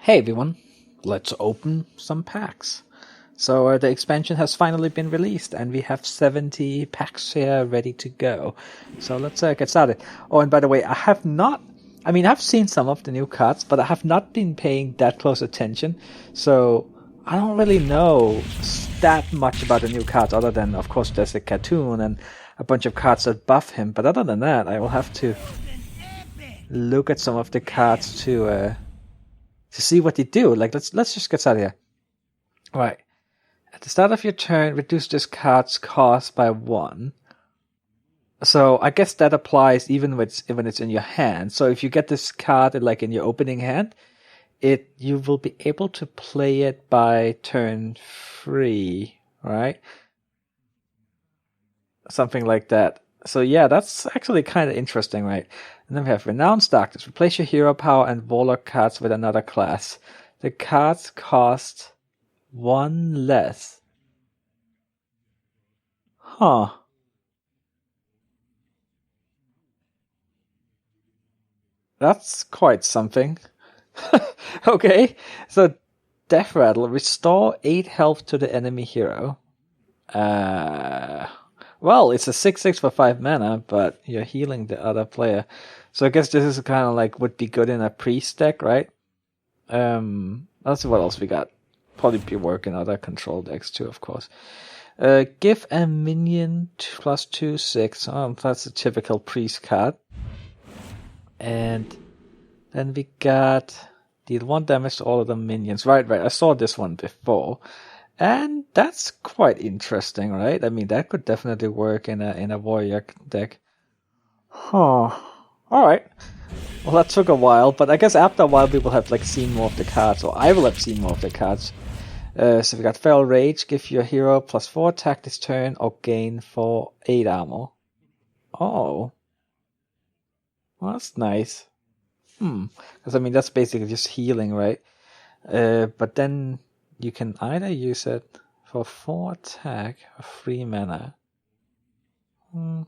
Hey everyone, let's open some packs. So the expansion has finally been released and we have 70 packs here ready to go. So let's get started. Oh, and by the way, I've seen some of the new cards, but I have not been paying that close attention. So I don't really know that much about the new cards other than, of course, there's a cartoon and a bunch of cards that buff him. But other than that, I will have to look at some of the cards to see what they do. Like let's just get started here. All right. At the start of your turn, reduce this card's cost by 1. So I guess that applies even when it's in your hand. So if you get this card in your opening hand, you will be able to play it by turn 3, right? Something like that. So yeah, that's actually kind of interesting, right? And then we have Renounced Darkness. Replace your hero power and warlock cards with another class. The cards cost 1 less. Huh. That's quite something. Okay, so Death Rattle. Restore 8 health to the enemy hero. Well, it's a 6/6 for 5 mana, but you're healing the other player. So I guess this is kind of like would be good in a priest deck, right? Let's see what else we got. Probably be working other control decks too, of course. Give a minion +2/6. Oh, that's a typical priest card. And then we got deal 1 damage to all of the minions. Right. I saw this one before. And that's quite interesting, right? I mean, that could definitely work in a warrior deck. Huh. Alright. Well, that took a while, but I guess after a while we will have seen more of the cards, or I will have seen more of the cards. So we got Feral Rage, give your hero +4 attack this turn, or gain 8 armor. Oh. Well, that's nice. Because that's basically just healing, right? But then you can either use it for 4 attack or 3 mana. Oh,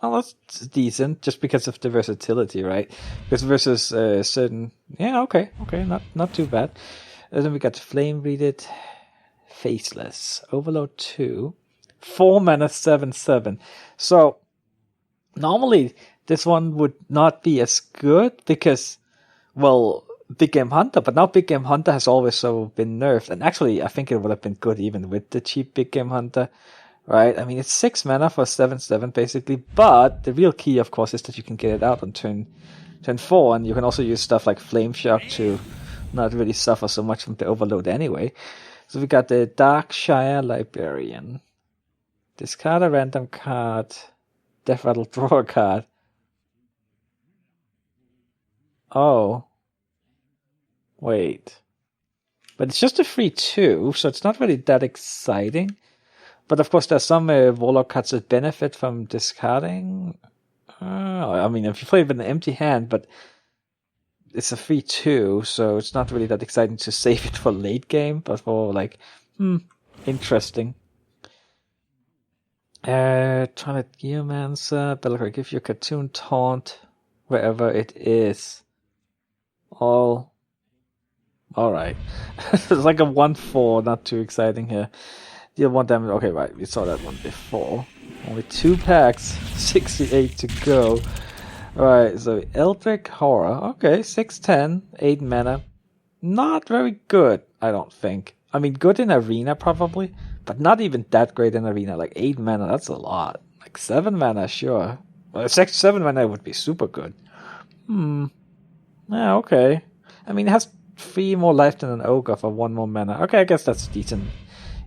that's decent, just because of the versatility, right? Because versus certain... Yeah, okay, not too bad. And then we got Flame Readed, Faceless, Overload 2, 4 mana, 7/7. So, normally, this one would not be as good because, well, Big Game Hunter, but now Big Game Hunter has always so been nerfed. And actually, I think it would have been good even with the cheap Big Game Hunter, right? I mean, it's 6 mana for 7/7 basically, but the real key, of course, is that you can get it out on turn 4, and you can also use stuff like Flame Shock to not really suffer so much from the overload anyway. So we got the Darkshire Librarian. Discard a random card. Death Rattle, draw a card. Oh. Wait. But it's just a 3/2, so it's not really that exciting. But of course, there's some warlock cards that benefit from discarding. If you play with an empty hand, but it's a 3/2, so it's not really that exciting to save it for late game, but for interesting. Trinit Geomancer, Bellator, give your cartoon taunt wherever it is. Alright. It's like a 1/4, not too exciting here. Deal 1 damage. Okay, right, we saw that one before. Only 2 packs, 68 to go. Alright, so Eldritch Horror. Okay, 6/10, 8 mana. Not very good, I don't think. I mean, good in Arena probably, but not even that great in Arena. 8 mana, that's a lot. 7 mana, sure. Well, 7 mana would be super good. Yeah, okay. I mean, it has 3 more life than an Ogre for 1 more mana. Okay, I guess that's decent.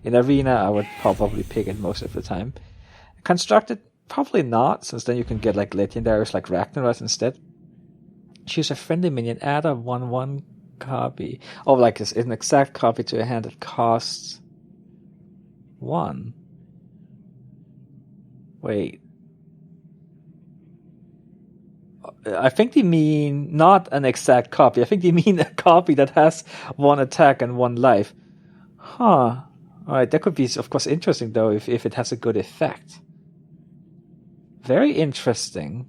In Arena, I would probably pick it most of the time. Constructed, probably not, since then you can get legendaries like Ragnaros instead. Choose a friendly minion, add a 1/1 copy. Oh, it's an exact copy to a hand that costs 1. Wait. I think they mean not an exact copy. I think they mean a copy that has 1 attack and 1 life. Huh. Alright, that could be, of course, interesting, though, if it has a good effect. Very interesting.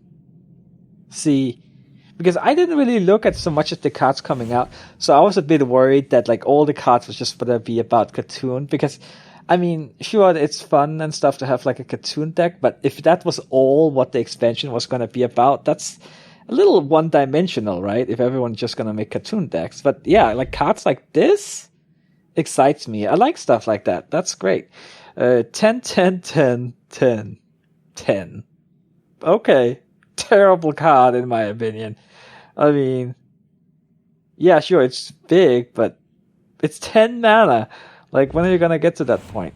See, because I didn't really look at so much at the cards coming out, so I was a bit worried that like all the cards was just gonna be about Cartoon, because I mean, sure, it's fun and stuff to have like a Cartoon deck, but if that was all what the expansion was gonna be about, that's a little one-dimensional, right? If everyone's just gonna make Cartoon decks. But yeah, like cards like this excites me. I like stuff like that. That's great. 10, 10, 10, 10, 10. Okay. Terrible card in my opinion. I mean, yeah, sure, it's big, but it's 10 mana. Like, when are you gonna get to that point?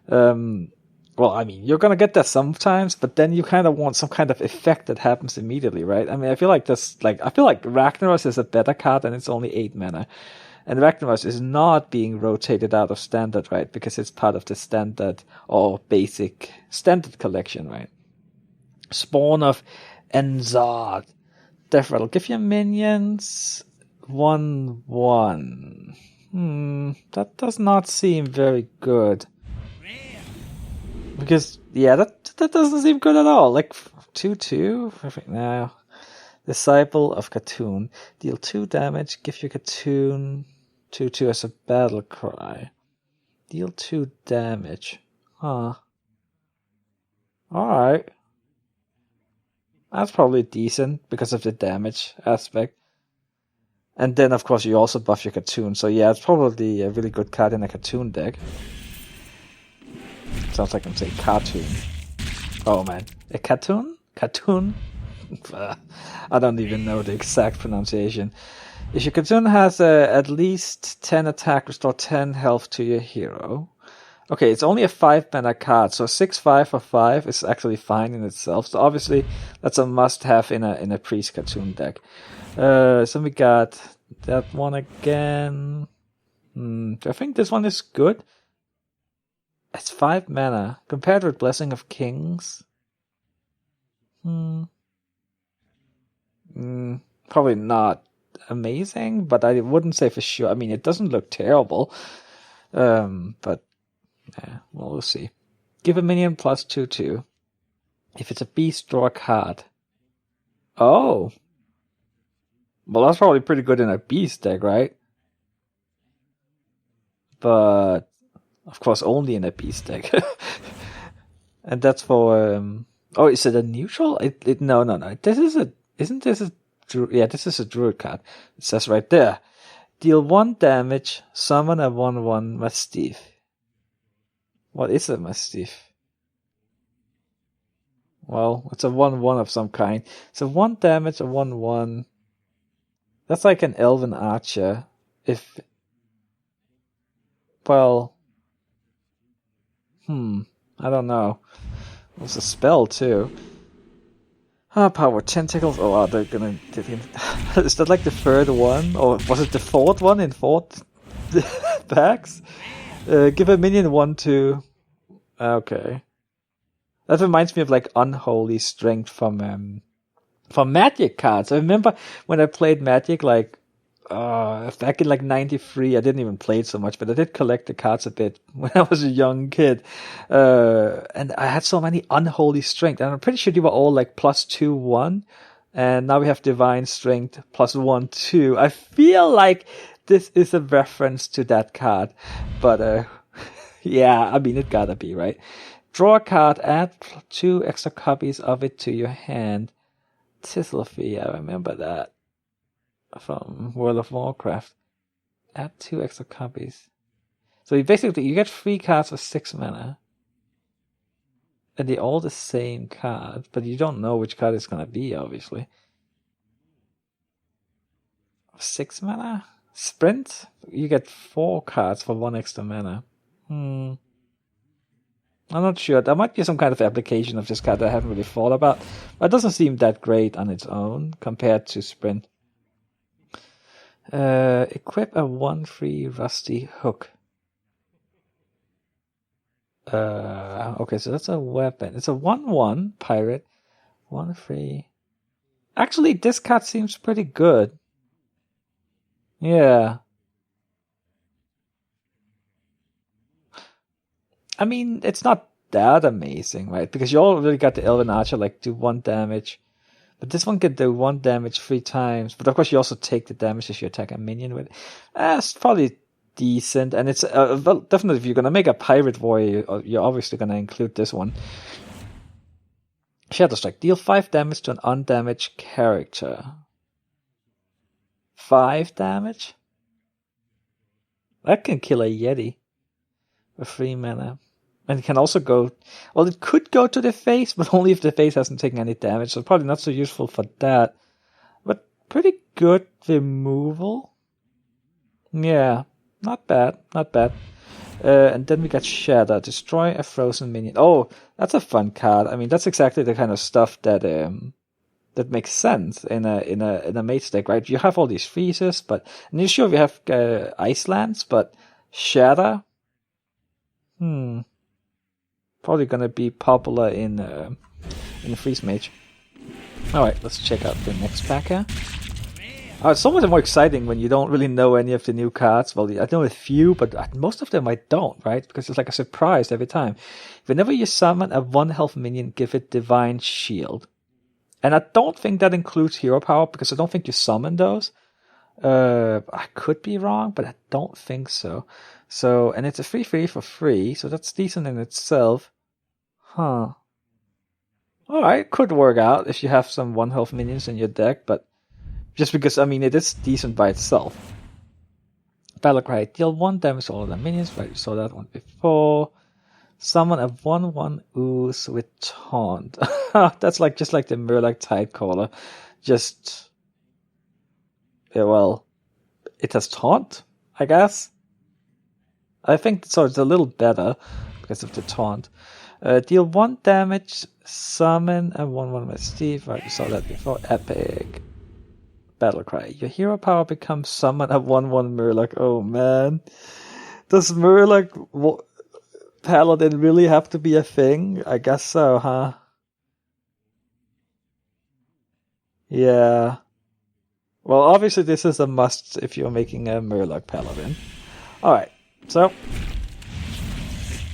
Well, I mean, you're gonna get there sometimes, but then you kind of want some kind of effect that happens immediately, right? I mean, I feel like Ragnaros is a better card and it's only 8 mana. And Ragnaros is not being rotated out of standard, right? Because it's part of the standard or basic standard collection, right? Spawn of Enzard. Death Rattle. Give your minions 1/1. That does not seem very good. Because, yeah, that doesn't seem good at all. Like, 2/2? Perfect now. Disciple of Cartoon. Deal 2 damage. Give your Cartoon 2/2 as a battle cry. Deal 2 damage. Huh. Alright. That's probably decent because of the damage aspect. And then, of course, you also buff your Cartoon. So, yeah, it's probably a really good card in a Cartoon deck. Sounds like I'm saying cartoon. Oh, man. A cartoon? Cartoon? I don't even know the exact pronunciation. If your Cartoon has at least 10 attack, restore 10 health to your hero. Okay, it's only a 5-mana card, so 6/5 for 5 is actually fine in itself. So obviously, that's a must-have in a Priest Cartoon deck. So we got that one again. I think this one is good. It's 5 mana. Compared with Blessing of Kings. Probably not amazing, but I wouldn't say for sure. I mean, it doesn't look terrible. But yeah, well, we'll see. Give a minion plus 2/2. If it's a beast, draw a card. Oh. Well, that's probably pretty good in a beast deck, right? But, of course, only in a beast deck. And that's for, oh, is it a neutral? No. Isn't this a, yeah, this is a druid card. It says right there. Deal 1 damage, summon a 1/1 Mastiff. What is a Mastiff? Well, it's a 1/1 of some kind. So 1 damage, a 1/1. That's like an Elven Archer. Well, I don't know. It's a spell too. Power Tentacles. Oh, are they gonna give him? Is that like the 3rd one, or was it the 4th one in 4th packs? Give a minion 1/2. Okay, that reminds me of like Unholy Strength from Magic cards. I remember when I played Magic, like back in like '93. I didn't even play it so much, but I did collect the cards a bit when I was a young kid. And I had so many Unholy Strength, and I'm pretty sure they were all like +2/1. And now we have Divine Strength +1/2. I feel like this is a reference to that card, but yeah, I mean, it gotta be, right? Draw a card, add 2 extra copies of it to your hand. Thistlefee, I remember that from World of Warcraft. Add 2 extra copies. So you get 3 cards for 6 mana. And they're all the same card, but you don't know which card it's gonna be, obviously. 6 mana? Sprint? You get 4 cards for 1 extra mana. I'm not sure. There might be some kind of application of this card that I haven't really thought about. But it doesn't seem that great on its own compared to Sprint. Equip a 1/3 Rusty Hook. Okay, so that's a weapon. It's a 1/1 pirate. 1/3. Actually, this card seems pretty good. Yeah. I mean, it's not that amazing, right? Because you already got the Elven Archer, like, do 1 damage. But this one can do 1 damage 3 times. But of course, you also take the damage as you attack a minion with it. It's probably decent. And it's well, definitely, if you're going to make a pirate warrior, you're obviously going to include this one. Shadow Strike. Deal 5 damage to an undamaged character. 5 damage? That can kill a Yeti with 3 mana. And it can also go... Well, it could go to the face, but only if the face hasn't taken any damage. So probably not so useful for that. But pretty good removal. Yeah, not bad, not bad. And then we got Shatter. Destroy a frozen minion. Oh, that's a fun card. I mean, that's exactly the kind of stuff that that makes sense in a mage deck, right? You have all these freezes, but... And you sure we have ice lands, but Shatter... Probably gonna be popular in Freeze Mage. Alright, let's check out the next pack here. Oh, it's so much more exciting when you don't really know any of the new cards. Well, I know a few, but most of them I don't, right? Because it's like a surprise every time. Whenever you summon a 1 health minion, give it Divine Shield. And I don't think that includes Hero Power, because I don't think you summon those. I could be wrong, but I don't think so. So, and it's a 3/3 for free, so that's decent in itself. Huh. Alright, could work out if you have some 1 health minions in your deck, but just because, I mean, it is decent by itself. Battlecry, deal 1 damage to all of the minions, right? You saw that one before. Summon a 1/1 ooze with taunt. That's like just like the Murloc Tidecaller. Just, yeah, well, it has taunt, I guess. I think so. It's a little better because of the taunt. Deal 1 damage, summon a 1/1 with Steve. Right, you saw that before. Epic. Battlecry. Your hero power becomes summon a 1/1 Murloc. Oh man. Does Murloc Paladin really have to be a thing? I guess so, huh? Yeah. Well, obviously this is a must if you're making a Murloc Paladin. Alright. So,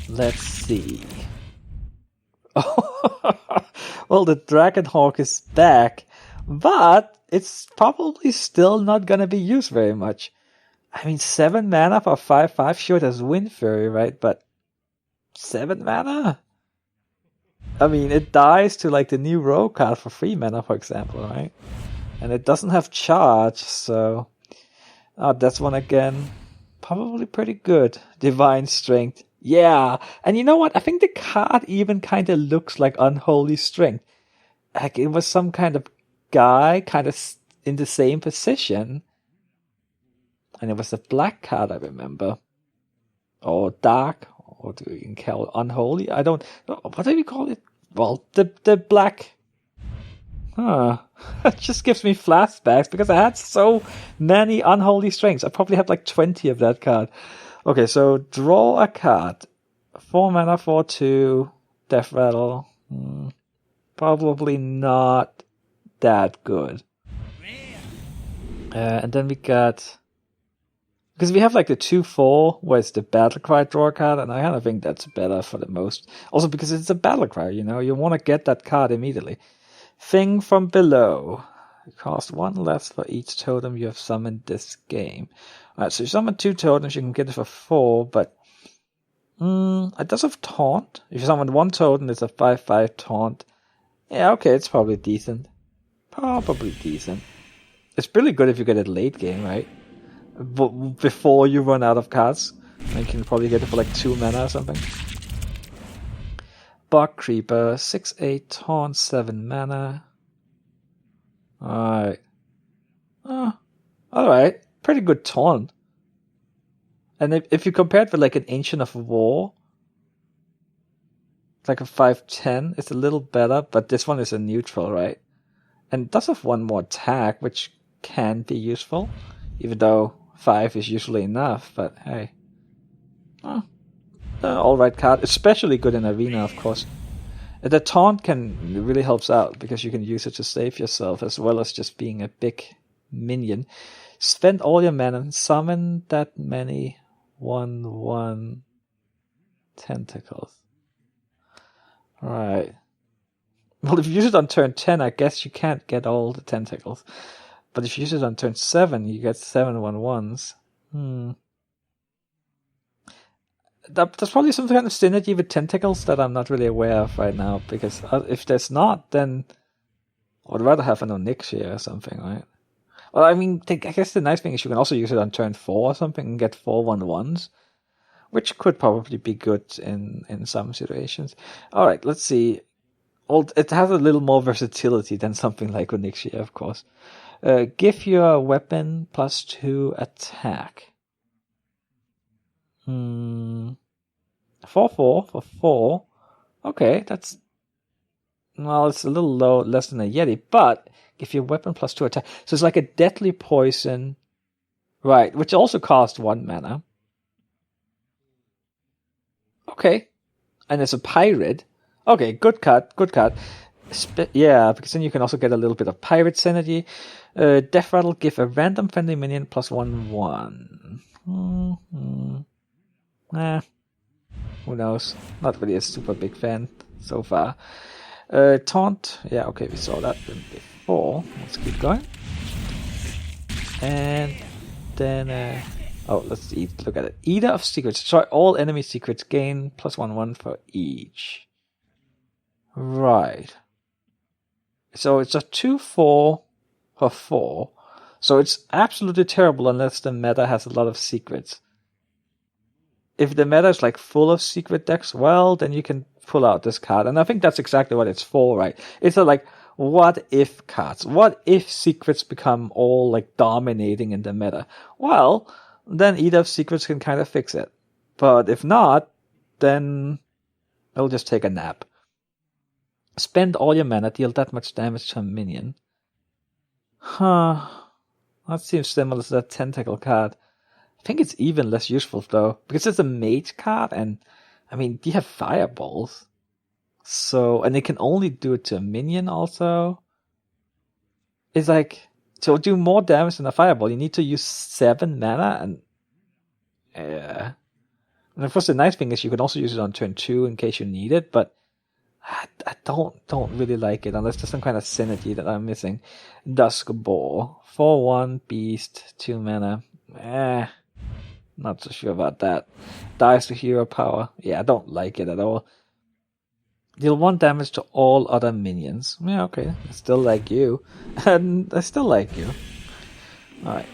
let's see. Well, the Dragonhawk is back, but it's probably still not gonna be used very much. I mean, 7 mana for 5/5, sure, there's Wind Fury, right? But 7 mana? I mean, it dies to like the new Rogue card for 3 mana, for example, right? And it doesn't have charge, so... that's one again. Probably pretty good. Divine Strength. Yeah! And you know what? I think the card even kind of looks like Unholy Strength. Like it was some kind of guy kind of in the same position. And it was a black card, I remember. Or dark. Or do you can call it unholy? I don't... What do you call it? Well, the black... Huh. It just gives me flashbacks because I had so many Unholy Strengths. I probably had like 20 of that card. Okay, so draw a card. 4 mana, 4/2, Death Rattle. Probably not that good. And then we got... Because we have like the 2/4, where it's the Battlecry draw card, and I kind of think that's better for the most. Also because it's a Battlecry, you know? You want to get that card immediately. Thing from Below. It costs 1 less for each totem you have summoned this game. Alright, so you summon 2 totems, you can get it for 4, but... it does have taunt. If you summon 1 totem, it's a 5/5 taunt. Yeah, okay, it's probably decent. Probably decent. It's really good if you get it late game, right? Before you run out of cards. And you can probably get it for like 2 mana or something. Bog Creeper, 6/8 taunt, 7 mana. Alright. Alright. Pretty good taunt. And if you compare it with like an Ancient of War, it's like a 5/10, it's a little better, but this one is a neutral, right? And it does have 1 more attack, which can be useful, even though 5 is usually enough, but hey. Alright card, especially good in Arena, of course. The taunt really helps out, because you can use it to save yourself, as well as just being a big minion. Spend all your mana and summon that many 1/1 tentacles. Alright. Well, if you use it on turn 10, I guess you can't get all the tentacles. But if you use it on turn 7, you get 7/1/1s. There's probably some kind of synergy with tentacles that I'm not really aware of right now, because if there's not, then I'd rather have an Onyxia or something, right? Well, I mean, I guess the nice thing is you can also use it on turn 4 or something and get 4/1/1s, which could probably be good in some situations. Alright, let's see. Well, it has a little more versatility than something like Onyxia, of course. Give your weapon +2 attack. 4/4 for 4. Okay, that's... Well, it's a little low, less than a Yeti, but give your weapon +2 attack. So it's like a deadly poison, right, which also costs 1 mana. Okay. And it's a pirate. Okay, good cut, good cut. Yeah, because then you can also get a little bit of pirate synergy. Death Rattle, give a random friendly minion +1/1. Who knows? Not really a super big fan so far. Taunt, yeah, okay, we saw that before. Let's keep going. And then, let's look at it. Eater of Secrets. Destroy all enemy secrets. Gain +1/1 for each. Right. So it's a 2/4 for 4. So it's absolutely terrible unless the meta has a lot of secrets. If the meta is like full of secret decks, well, then you can pull out this card. And I think that's exactly what it's for, right? It's a like, what if cards? What if secrets become all like dominating in the meta? Well, then Eater of Secrets can kind of fix it. But if not, then it'll just take a nap. Spend all your mana, deal that much damage to a minion. Huh. That seems similar to that Tentacle card. I think it's even less useful though, because it's a mage card, and I mean, you have fireballs. So, and it can only do it to a minion also. It's like, to do more damage than a fireball, you need to use 7 mana, and yeah. And of course, the nice thing is you can also use it on turn 2 in case you need it, but I don't really like it unless there's some kind of synergy that I'm missing. Duskboar, 4/1 beast, 2 mana. Not so sure about that. Dies to hero power. Yeah, I don't like it at all. Deal 1 damage to all other minions. Yeah, okay. I still like you. And I still like you. Alright.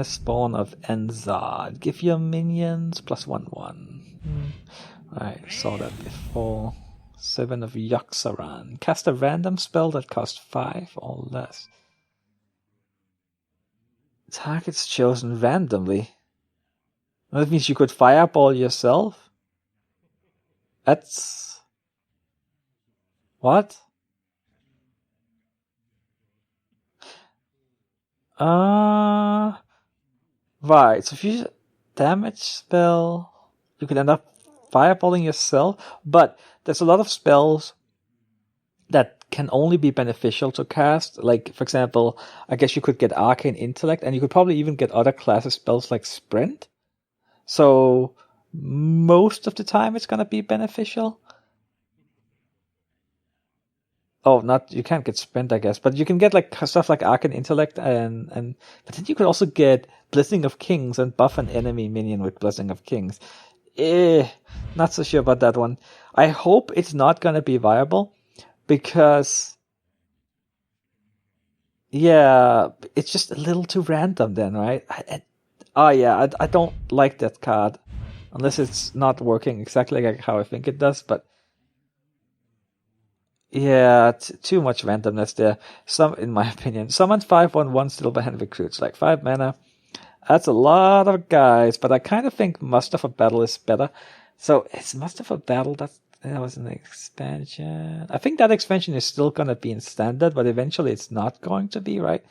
Spawn of Enzard. Give your minions +1/1. Alright, saw that before. 7 of Yoxaran. Cast a random spell that costs 5 or less. Targets chosen randomly. That means you could fireball yourself? That's... What? Right, so if you use a damage spell, you could end up fireballing yourself, but there's a lot of spells that can only be beneficial to cast. Like, for example, I guess you could get Arcane Intellect, and you could probably even get other classes spells like Sprint. So, most of the time it's gonna be beneficial. Oh, you can't get Sprint, I guess, but you can get like stuff like Arcane Intellect but then you could also get Blessing of Kings and buff an enemy minion with Blessing of Kings. Not so sure about that one. I hope it's not gonna be viable, because yeah, it's just a little too random then, right? I don't like that card unless it's not working exactly like how I think it does, but yeah, too much randomness there. In my opinion, summon 5/1/1 Silverhand Recruits, like 5 mana. That's a lot of guys, but I kind of think Muster for Battle is better. So it's Muster for Battle. That was an expansion. I think that expansion is still gonna be in standard, but eventually it's not going to be, right?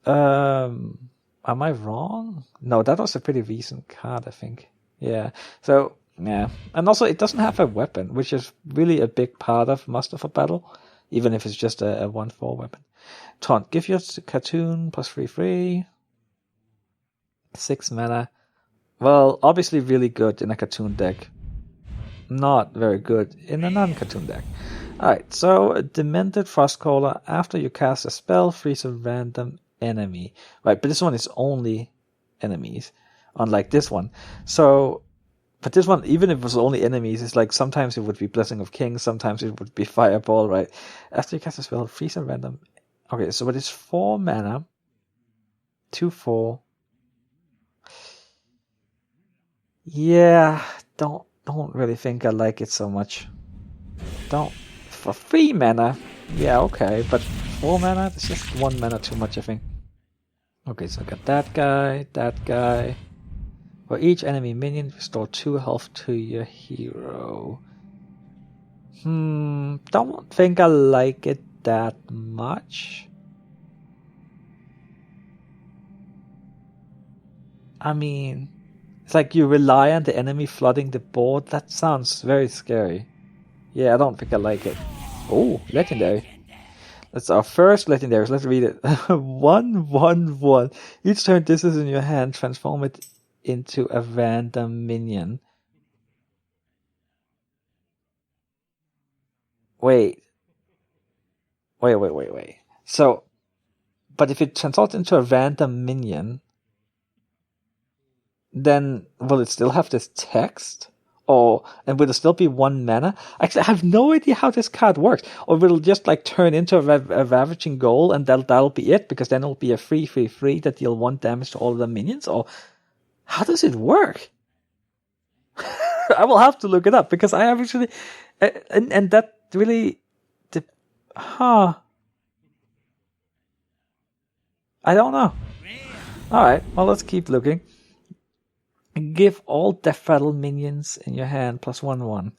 Am I wrong? No, that was a pretty recent card, I think. Yeah. So yeah, and also it doesn't have a weapon, which is really a big part of Muster for Battle, even if it's just a 1/4 weapon. Taunt, give your cartoon +3/3. 6 mana. Well, obviously really good in a cartoon deck. not very good in a non-cartoon deck. Alright, so Demented Frostcaller, after you cast a spell, freeze a random enemy. Right, but this one is only enemies, unlike this one. So, but this one, even if it was only enemies, it's like sometimes it would be Blessing of Kings, sometimes it would be Fireball, right? After you cast a spell, freeze a random. Okay, so it is 4 mana, 2/4. Yeah, don't really think I like it so much. For 3 mana, yeah, okay, but 4 mana, it's just 1 mana too much, I think. Okay, so I got that guy. For each enemy minion, restore 2 health to your hero. Don't think I like it that much. I mean, it's like you rely on the enemy flooding the board. That sounds very scary. Yeah, I don't think I like it. Oh, legendary. That's our first legendary. Let's read it. 1/1/1. Each turn this is in your hand, transform it into a random minion. Wait. So, but if it transforms into a random minion, then will it still have this text? And will it still be 1 mana? Actually, I have no idea how this card works. Or will it just like turn into a Ravaging Goal and that'll be it? Because then it'll be a 3/3/3 that deal 1 damage to all of the minions? Or how does it work? I will have to look it up because I have actually, and that really, I don't know. Alright, well let's keep looking. Give all Death Rattle minions in your hand +1/1.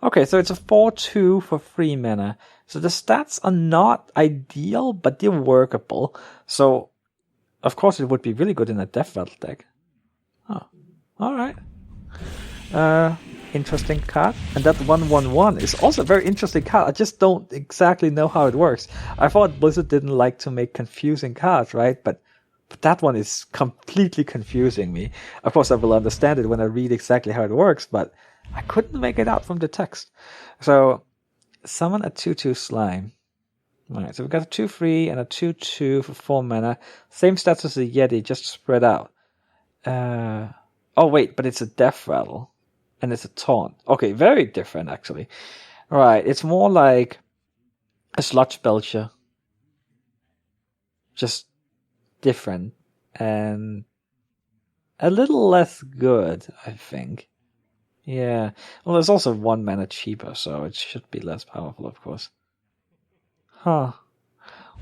Okay, so it's a 4/2 for 3 mana. So the stats are not ideal, but they're workable. So, of course, it would be really good in a Death Rattle deck. Oh, alright. Interesting card. And that 1/1/1 is also a very interesting card. I just don't exactly know how it works. I thought Blizzard didn't like to make confusing cards, right? But that one is completely confusing me. Of course, I will understand it when I read exactly how it works, but I couldn't make it out from the text. So, summon a 2/2 slime. Alright, so we've got a 2/3 and a 2/2 for 4 mana. Same stats as the Yeti, just spread out. Oh wait, but it's a Death Rattle. And it's a taunt. Okay, very different actually. Alright, it's more like a Sludge Belcher. Just different. And a little less good, I think. Yeah. Well, there's also 1 mana cheaper, so it should be less powerful, of course. Well,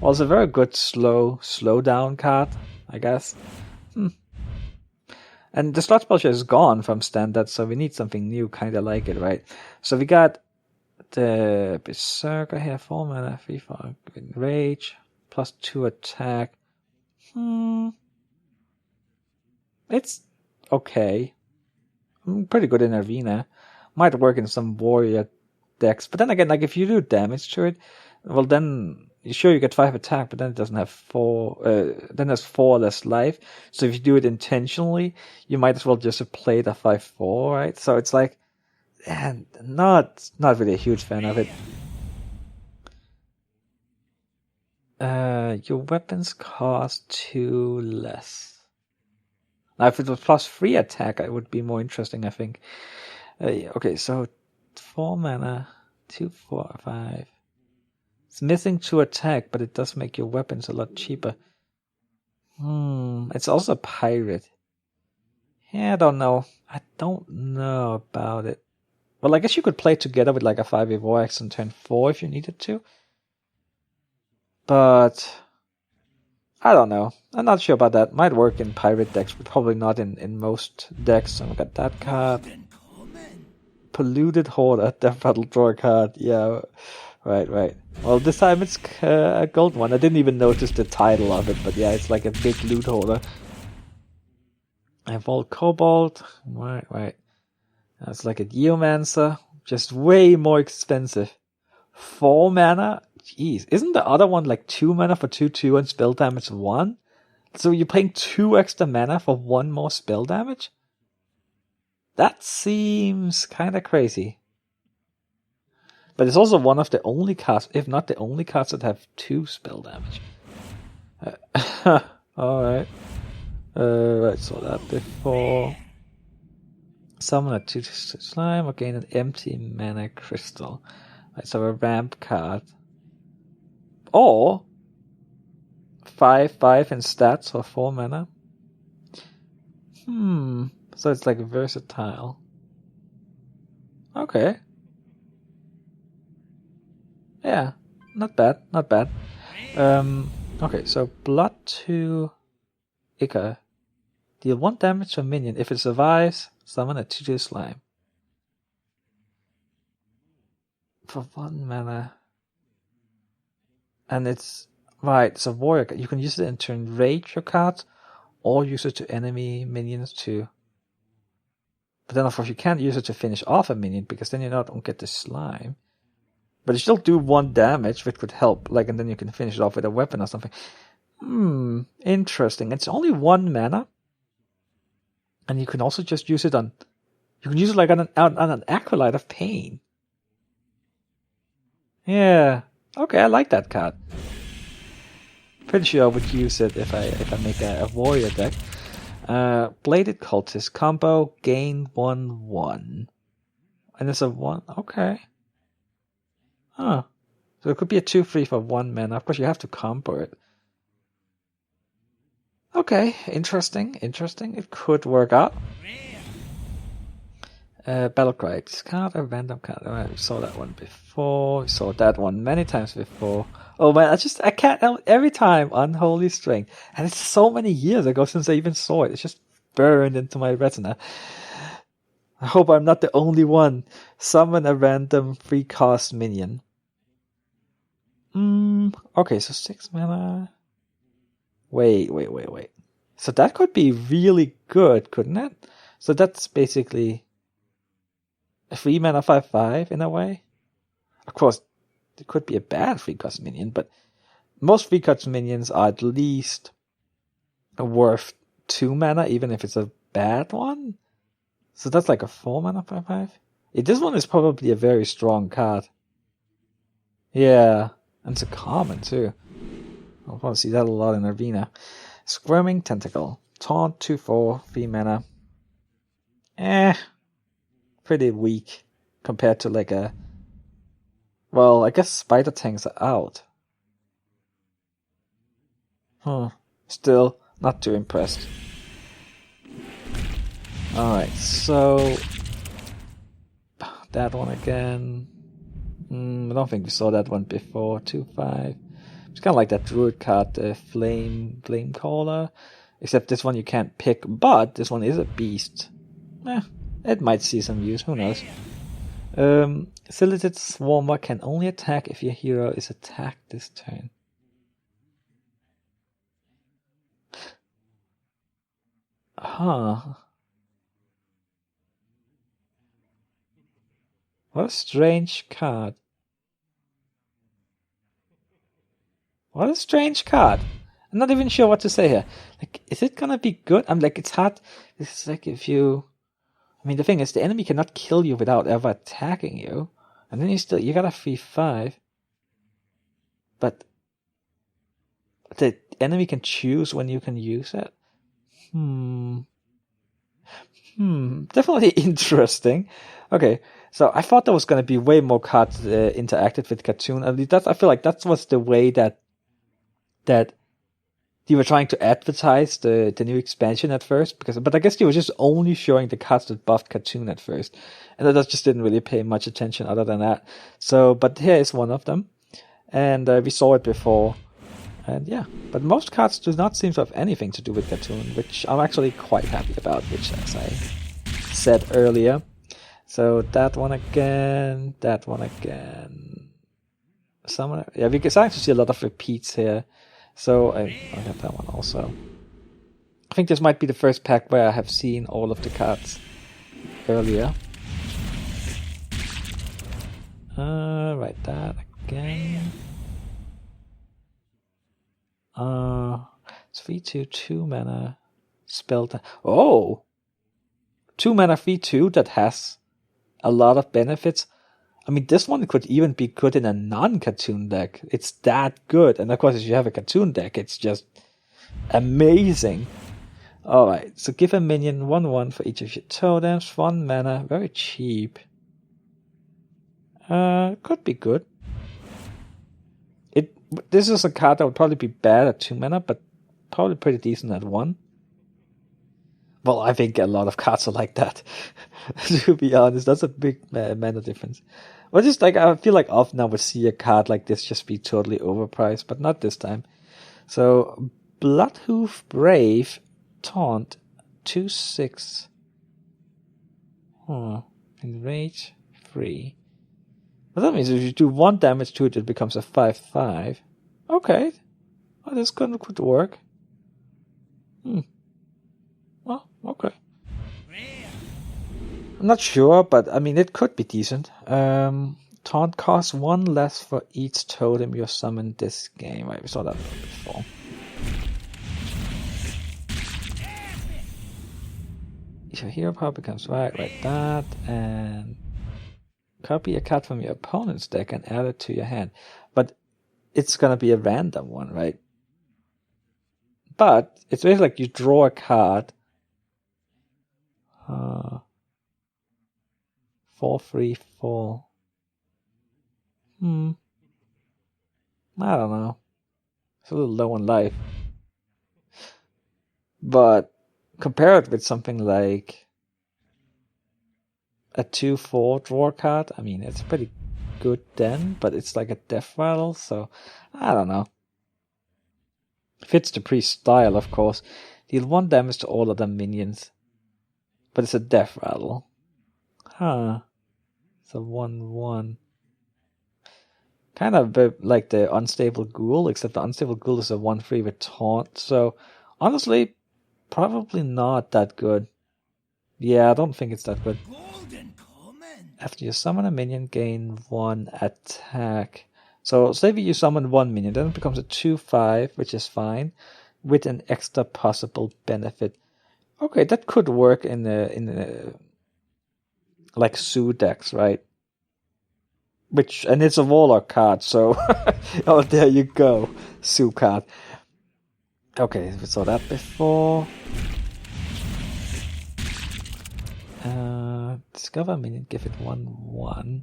it's a very good slow down card, I guess. And the Sludge Belcher is gone from standard, so we need something new, kinda like it, right? So we got the Berserker here, 4 mana, 3/4 rage, +2 attack. It's okay. Pretty good in Arena. Might work in some warrior decks. But then again, like if you do damage to it, well then sure you get 5 attack, but then it doesn't have 4 then there's 4 less life. So if you do it intentionally, you might as well just play the 5/4, right? So it's like not really a huge fan of it. Your weapons cost 2 less. Now if it was +3 attack, it would be more interesting, I think. Okay, so 4 mana, 2, 4, 5. It's missing 2 attack, but it does make your weapons a lot cheaper. It's also a pirate. Yeah, I don't know. I don't know about it. Well, I guess you could play together with like a 5e Vorax on turn 4 if you needed to. But I don't know. I'm not sure about that. Might work in pirate decks, but probably not in most decks. So we got that card. Polluted Hoarder, Death Rattle draw card. Yeah, right. Well, this time it's a gold one. I didn't even notice the title of it, but yeah, it's like a big loot hoarder. Evolved Cobalt. Right. That's like a Geomancer. Just way more expensive. 4 mana? Jeez. Isn't the other one like 2 mana for 2/2 and spell damage 1? So you're paying 2 extra mana for 1 more spell damage? That seems kinda crazy. But it's also one of the only cards, if not the only cards, that have 2 spell damage. Alright. I saw that before. Summon a 2 slime or gain an empty mana crystal. Right, so a ramp card. Or 5/5 in stats for 4 mana. So it's like versatile. Okay. Yeah, not bad, not bad. Okay, so Blood to Ica. Deal 1 damage to a minion. If it survives, summon a 2/2 slime. For 1 mana. And it's... Right, it's a warrior card. You can use it to enrage your cards, or use it to enemy minions too. But then of course you can't use it to finish off a minion, because then you don't get the slime. But you still do 1 damage, which could help, like, and then you can finish it off with a weapon or something. Interesting. It's only 1 mana. And you can also just use it on... You can use it like on an Acolyte of Pain. Yeah. Okay, I like that card. Pretty sure I would use it if I make a warrior deck. Bladed Cultist combo, gain 1/1. And it's a 1. Okay. Huh. So it could be a 2/3 for 1 mana. Of course, you have to combo it. Okay, interesting. It could work out. Battlecry. Discard a random card. Oh, we saw that one before. We saw that one many times before. Oh man, I can't help every time. Unholy Strength. And it's so many years ago since I even saw it. It's just burned into my retina. I hope I'm not the only one. Summon a random 3-cost minion. Okay, so 6 mana. Wait. So that could be really good, couldn't it? So that's basically a 3 mana 5/5 in a way. Of course, it could be a bad 3-cost minion, but most 3-cost minions are at least worth 2 mana, even if it's a bad one. So that's like a 4 mana 5/5. This one is probably a very strong card. Yeah, and it's a common too. I'll probably see that a lot in Arena. Squirming Tentacle. Taunt 2/4, 3 mana. Pretty weak compared to like a... Well, I guess Spider Tanks are out. Still not too impressed. Alright, so... That one again. I don't think we saw that one before. 2/5. It's kind of like that druid card, the Flame Caller. Except this one you can't pick, but this one is a beast. It might see some use, who knows. Silhouetted Swarmer can only attack if your hero is attacked this turn. What a strange card. What a strange card. I'm not even sure what to say here. Like, is it gonna be good? I'm like, it's hard. This is like if you... I mean, the thing is, the enemy cannot kill you without ever attacking you. And then you got a 3/5. But the enemy can choose when you can use it. Definitely interesting. Okay, so I thought there was going to be way more cards interacted with cartoon. At least I feel like that was the way that they were trying to advertise the new expansion at first. But I guess they were just only showing the cards that buffed cartoon at first, and I just didn't really pay much attention other than that. So, but here is one of them, and we saw it before. And yeah, but most cards do not seem to have anything to do with cartoon, which I'm actually quite happy about, which, as I said earlier. So that one again. Yeah, we can start to see a lot of repeats here. So I have that one also. I think this might be the first pack where I have seen all of the cards earlier. Right, that again. It's 3/2, 2 mana spell. Oh! 2 mana 3/2 that has a lot of benefits. I mean, this one could even be good in a non-cartoon deck. It's that good. And of course, if you have a cartoon deck, it's just amazing. Alright, so give a minion 1/1 for each of your totems. 1 mana, very cheap. Could be good. This is a card that would probably be bad at 2 mana, but probably pretty decent at 1. Well, I think a lot of cards are like that. To be honest, that's a big mana difference. Well, just like, I feel like often I would see a card like this just be totally overpriced, but not this time. So, Bloodhoof Brave, Taunt, 2/6. Enrage, 3. Well, that means if you do 1 damage to it, it becomes a 5/5. Okay. Well, this could work. Well, okay. I'm not sure, but I mean, it could be decent. Taunt costs 1 less for each totem you summon this game. Right, we saw that before. If your hero power becomes right, like that, and copy a card from your opponent's deck and add it to your hand. But it's gonna be a random one, right? But it's basically like you draw a card. 4/3/4. I don't know. It's a little low on life. But compare it with something like a 2/4 draw card. I mean, it's pretty good then, but it's like a death rattle, so I don't know. Fits the priest style, of course. Deal 1 damage to all other minions. But it's a death rattle. It's a 1/1. Kind of a bit like the Unstable Ghoul, except the Unstable Ghoul is a 1/3 with Taunt. So, honestly, probably not that good. Yeah, I don't think it's that good. After you summon a minion, gain 1 attack. So, say you summon 1 minion, then it becomes a 2/5, which is fine, with an extra possible benefit. Okay, that could work in like Zoo decks, right? And it's a Warlock card, so oh, there you go, Zoo card. Okay, we saw that before. Discover a minion, give it 1/1.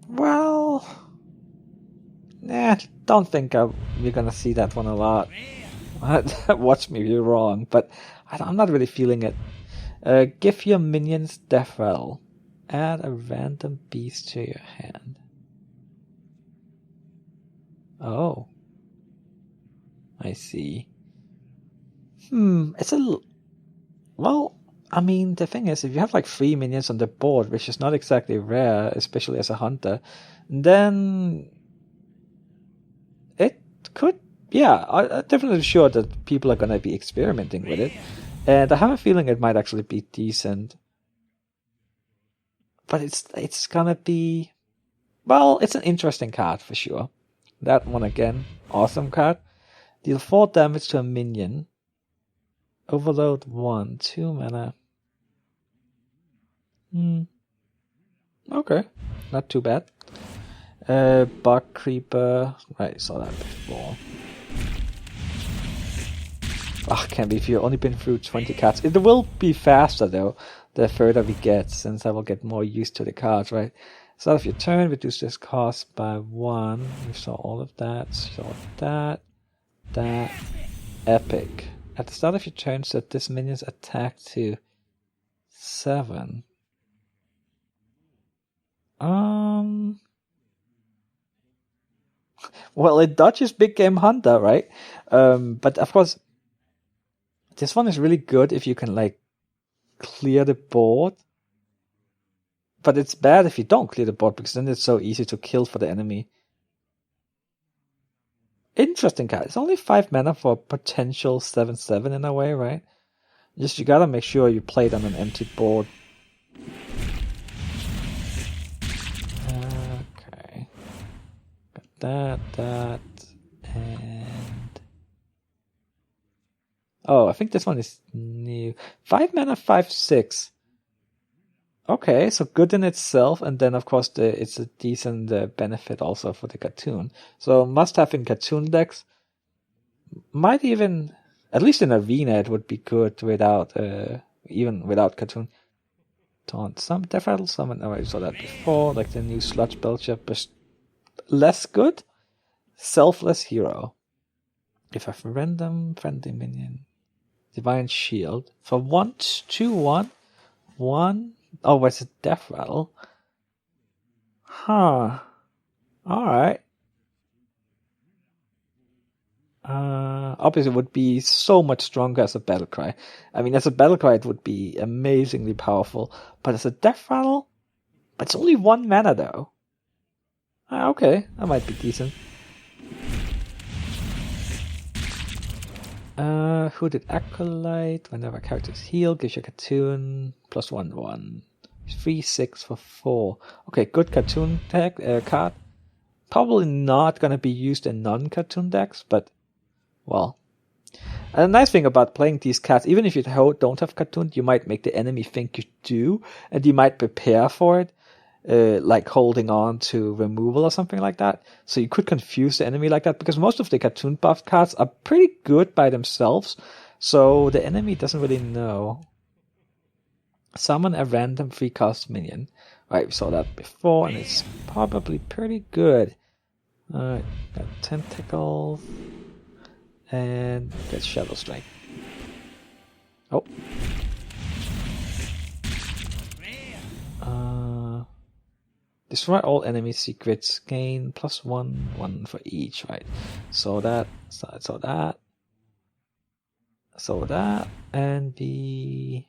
Well, don't think we're gonna see that one a lot. Watch me be wrong, but I'm not really feeling it. Give your minions death rattle. Add a random beast to your hand. Oh. I see. It's well, I mean, the thing is, if you have like 3 minions on the board, which is not exactly rare, especially as a hunter, then it could, yeah, I'm definitely sure that people are gonna be experimenting with it. And I have a feeling it might actually be decent. But it's gonna be, well, it's an interesting card for sure. That one again, awesome card. Deal 4 damage to a minion. Overload 1, 2 mana. Okay, not too bad. Bug Creeper. Right, saw that before. Can't believe you've only been through 20 cards. It will be faster though, the further we get, since I will get more used to the cards, right? Start of your turn, reduce this cost by 1. We saw all of that. Saw that. Epic. At the start of your turn, set this minion's attack to 7. Well, it dodges Big Game Hunter, right? But of course, this one is really good if you can, like, clear the board. But it's bad if you don't clear the board, because then it's so easy to kill for the enemy. Interesting card. It's only 5 mana for a potential 7/7 in a way, right? Just you gotta make sure you play it on an empty board. Okay. that, and... Oh, I think this one is new. 5 mana, 5/6. Okay, so good in itself, and then of course it's a decent benefit also for the cartoon. So must have in cartoon decks. Might even, at least in Arena, it would be good without, even without cartoon. Taunt, some Death Rattle, summon. Oh, I saw that before, like the new Sludge Belcher, but less good. Selfless Hero. If I have a random friendly minion, Divine Shield for 1/2/1, 1. Oh, it's a Death Rattle. Huh. Alright. Obviously it would be so much stronger as a Battlecry. I mean, as a Battlecry it would be amazingly powerful, but as a Death Rattle, but it's only 1 mana though. Okay, that might be decent. Hooded Acolyte, whenever characters heal, gives you a cartoon, +1/1. 3/6 for 4. Okay, good cartoon tag, card. Probably not gonna be used in non-cartoon decks, but, well. And the nice thing about playing these cards, even if you don't have cartoon, you might make the enemy think you do, and you might prepare for it, like holding on to removal or something like that. So you could confuse the enemy like that, because most of the cartoon buff cards are pretty good by themselves, so the enemy doesn't really know. Summon a random 3-cost minion. Right, we saw that before, and it's probably pretty good. Alright, got Tentacles, and get Shadow Strike. Oh. Destroy all enemy secrets, gain +1/1 for each, right? So that, and the...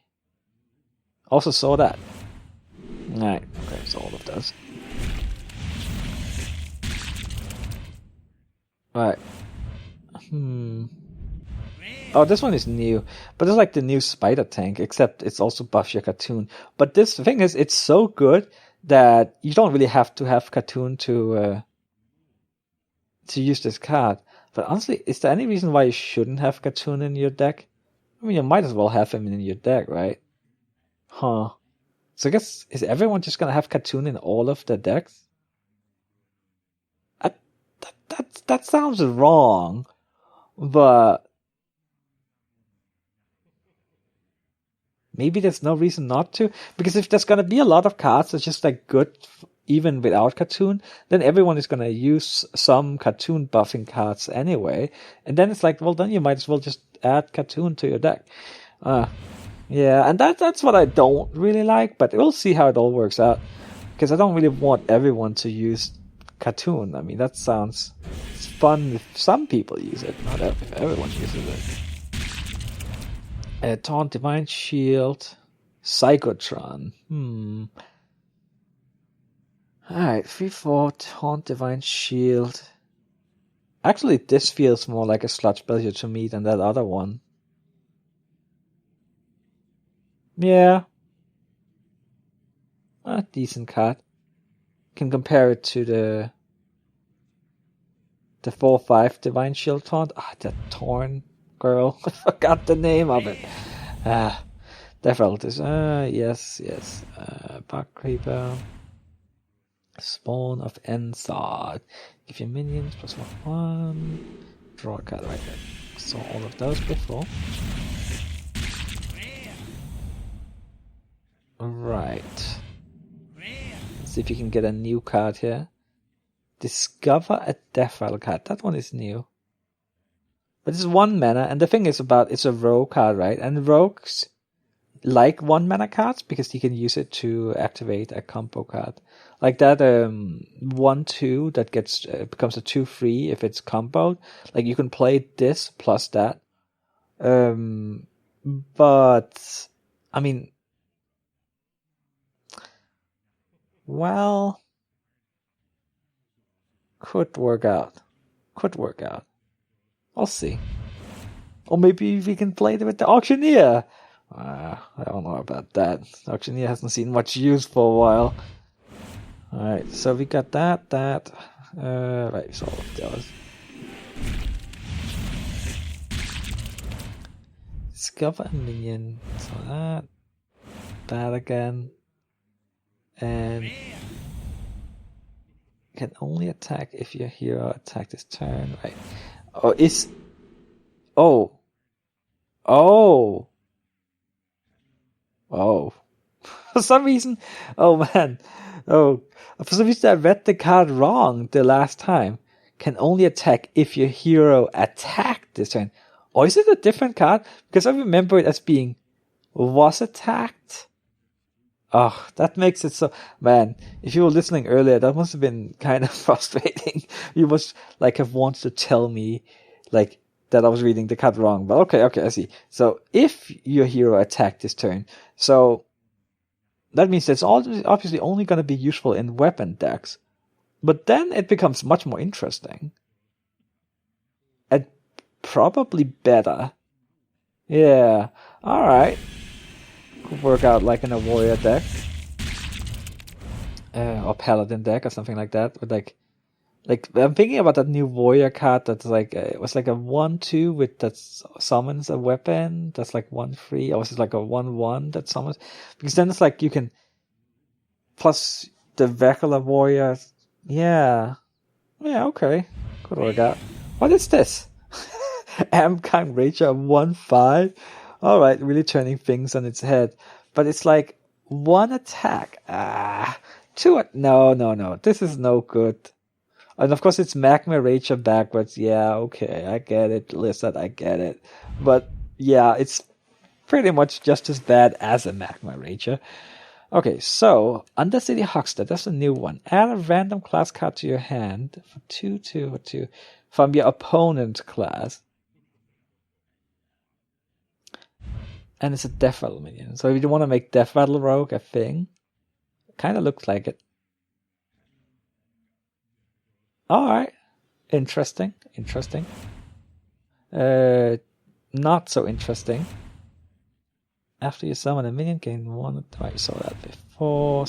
Also saw that. Alright, okay, so all of those. Right. Oh, this one is new. But it's like the new Spider Tank, except it's also buffs your cartoon. But this thing is, it's so good that you don't really have to have cartoon to use this card. But honestly, is there any reason why you shouldn't have cartoon in your deck? I mean, you might as well have him in your deck, right? Huh. So I guess, is everyone just gonna have cartoon in all of their decks? That sounds wrong, but maybe there's no reason not to. Because if there's gonna be a lot of cards that's just like good even without cartoon, then everyone is gonna use some cartoon buffing cards anyway. And then it's like, well, then you might as well just add cartoon to your deck. Yeah, and that's what I don't really like, but we'll see how it all works out. Because I don't really want everyone to use cartoon. I mean, that sounds fun if some people use it, not if everyone uses it. Taunt, Divine Shield, Psychotron. Alright, 3/4, Taunt, Divine Shield. Actually, this feels more like a Sludge Belcher to me than that other one. Yeah. A decent card. Can compare it to the 4/5 Divine Shield Taunt. That Torn girl. I forgot the name of it. Death Rattle is, yes. Bark Creeper. Spawn of Ensard. Give your minions +1/1. Draw a card right there. Saw all of those before. Right. Let's see if you can get a new card here. Discover a Death Rattle card. That one is new. But it's 1 mana, and the thing is about it's a rogue card, right? And rogues like 1 mana cards because you can use it to activate a combo card. Like that 1/2 that gets becomes a 2/3 if it's comboed. Like you can play this plus that. But I mean, well, could work out. I'll see. Or maybe we can play it with the Auctioneer. I don't know about that. Auctioneer hasn't seen much use for a while. Alright, so we got that. Right, so all of those. Discover a minion. So that again. And can only attack if your hero attacked this turn. Right. Oh, Oh. For some reason, oh man. Oh, for some reason I read the card wrong the last time. Can only attack if your hero attacked this turn. Or is it a different card? Because I remember it as being was attacked. Oh, that makes it so... Man, if you were listening earlier, that must have been kind of frustrating. You must, like, have wanted to tell me, like, that I was reading the card wrong. But okay, I see. So, if your hero attacked this turn, so that means it's obviously only going to be useful in weapon decks. But then it becomes much more interesting. And probably better. Yeah, alright. Could work out like in a warrior deck. Or paladin deck or something like that. With like I'm thinking about that new warrior card that's like it was like a 1/2 with that summons a weapon that's like 1/3, or was it like a 1/1 that summons? Because then it's like you can plus the regular warrior. Yeah, okay, could work out. What is this? Amkang Rager 1/5. All right, really turning things on its head, but it's like one attack. Two. No. This is no good. And of course, it's Magma Rager backwards. Yeah, okay, I get it, Lizard, I get it. But yeah, it's pretty much just as bad as a Magma Rager. Okay, so Undercity Huckster, that's a new one. Add a random class card to your hand for 2/2 from your opponent class. And it's a Death Rattle minion. So if you want to make Death Rattle Rogue a thing, kind of looks like it. Alright. Interesting. Not so interesting. After you summon a minion, gain 1. Right, saw that before.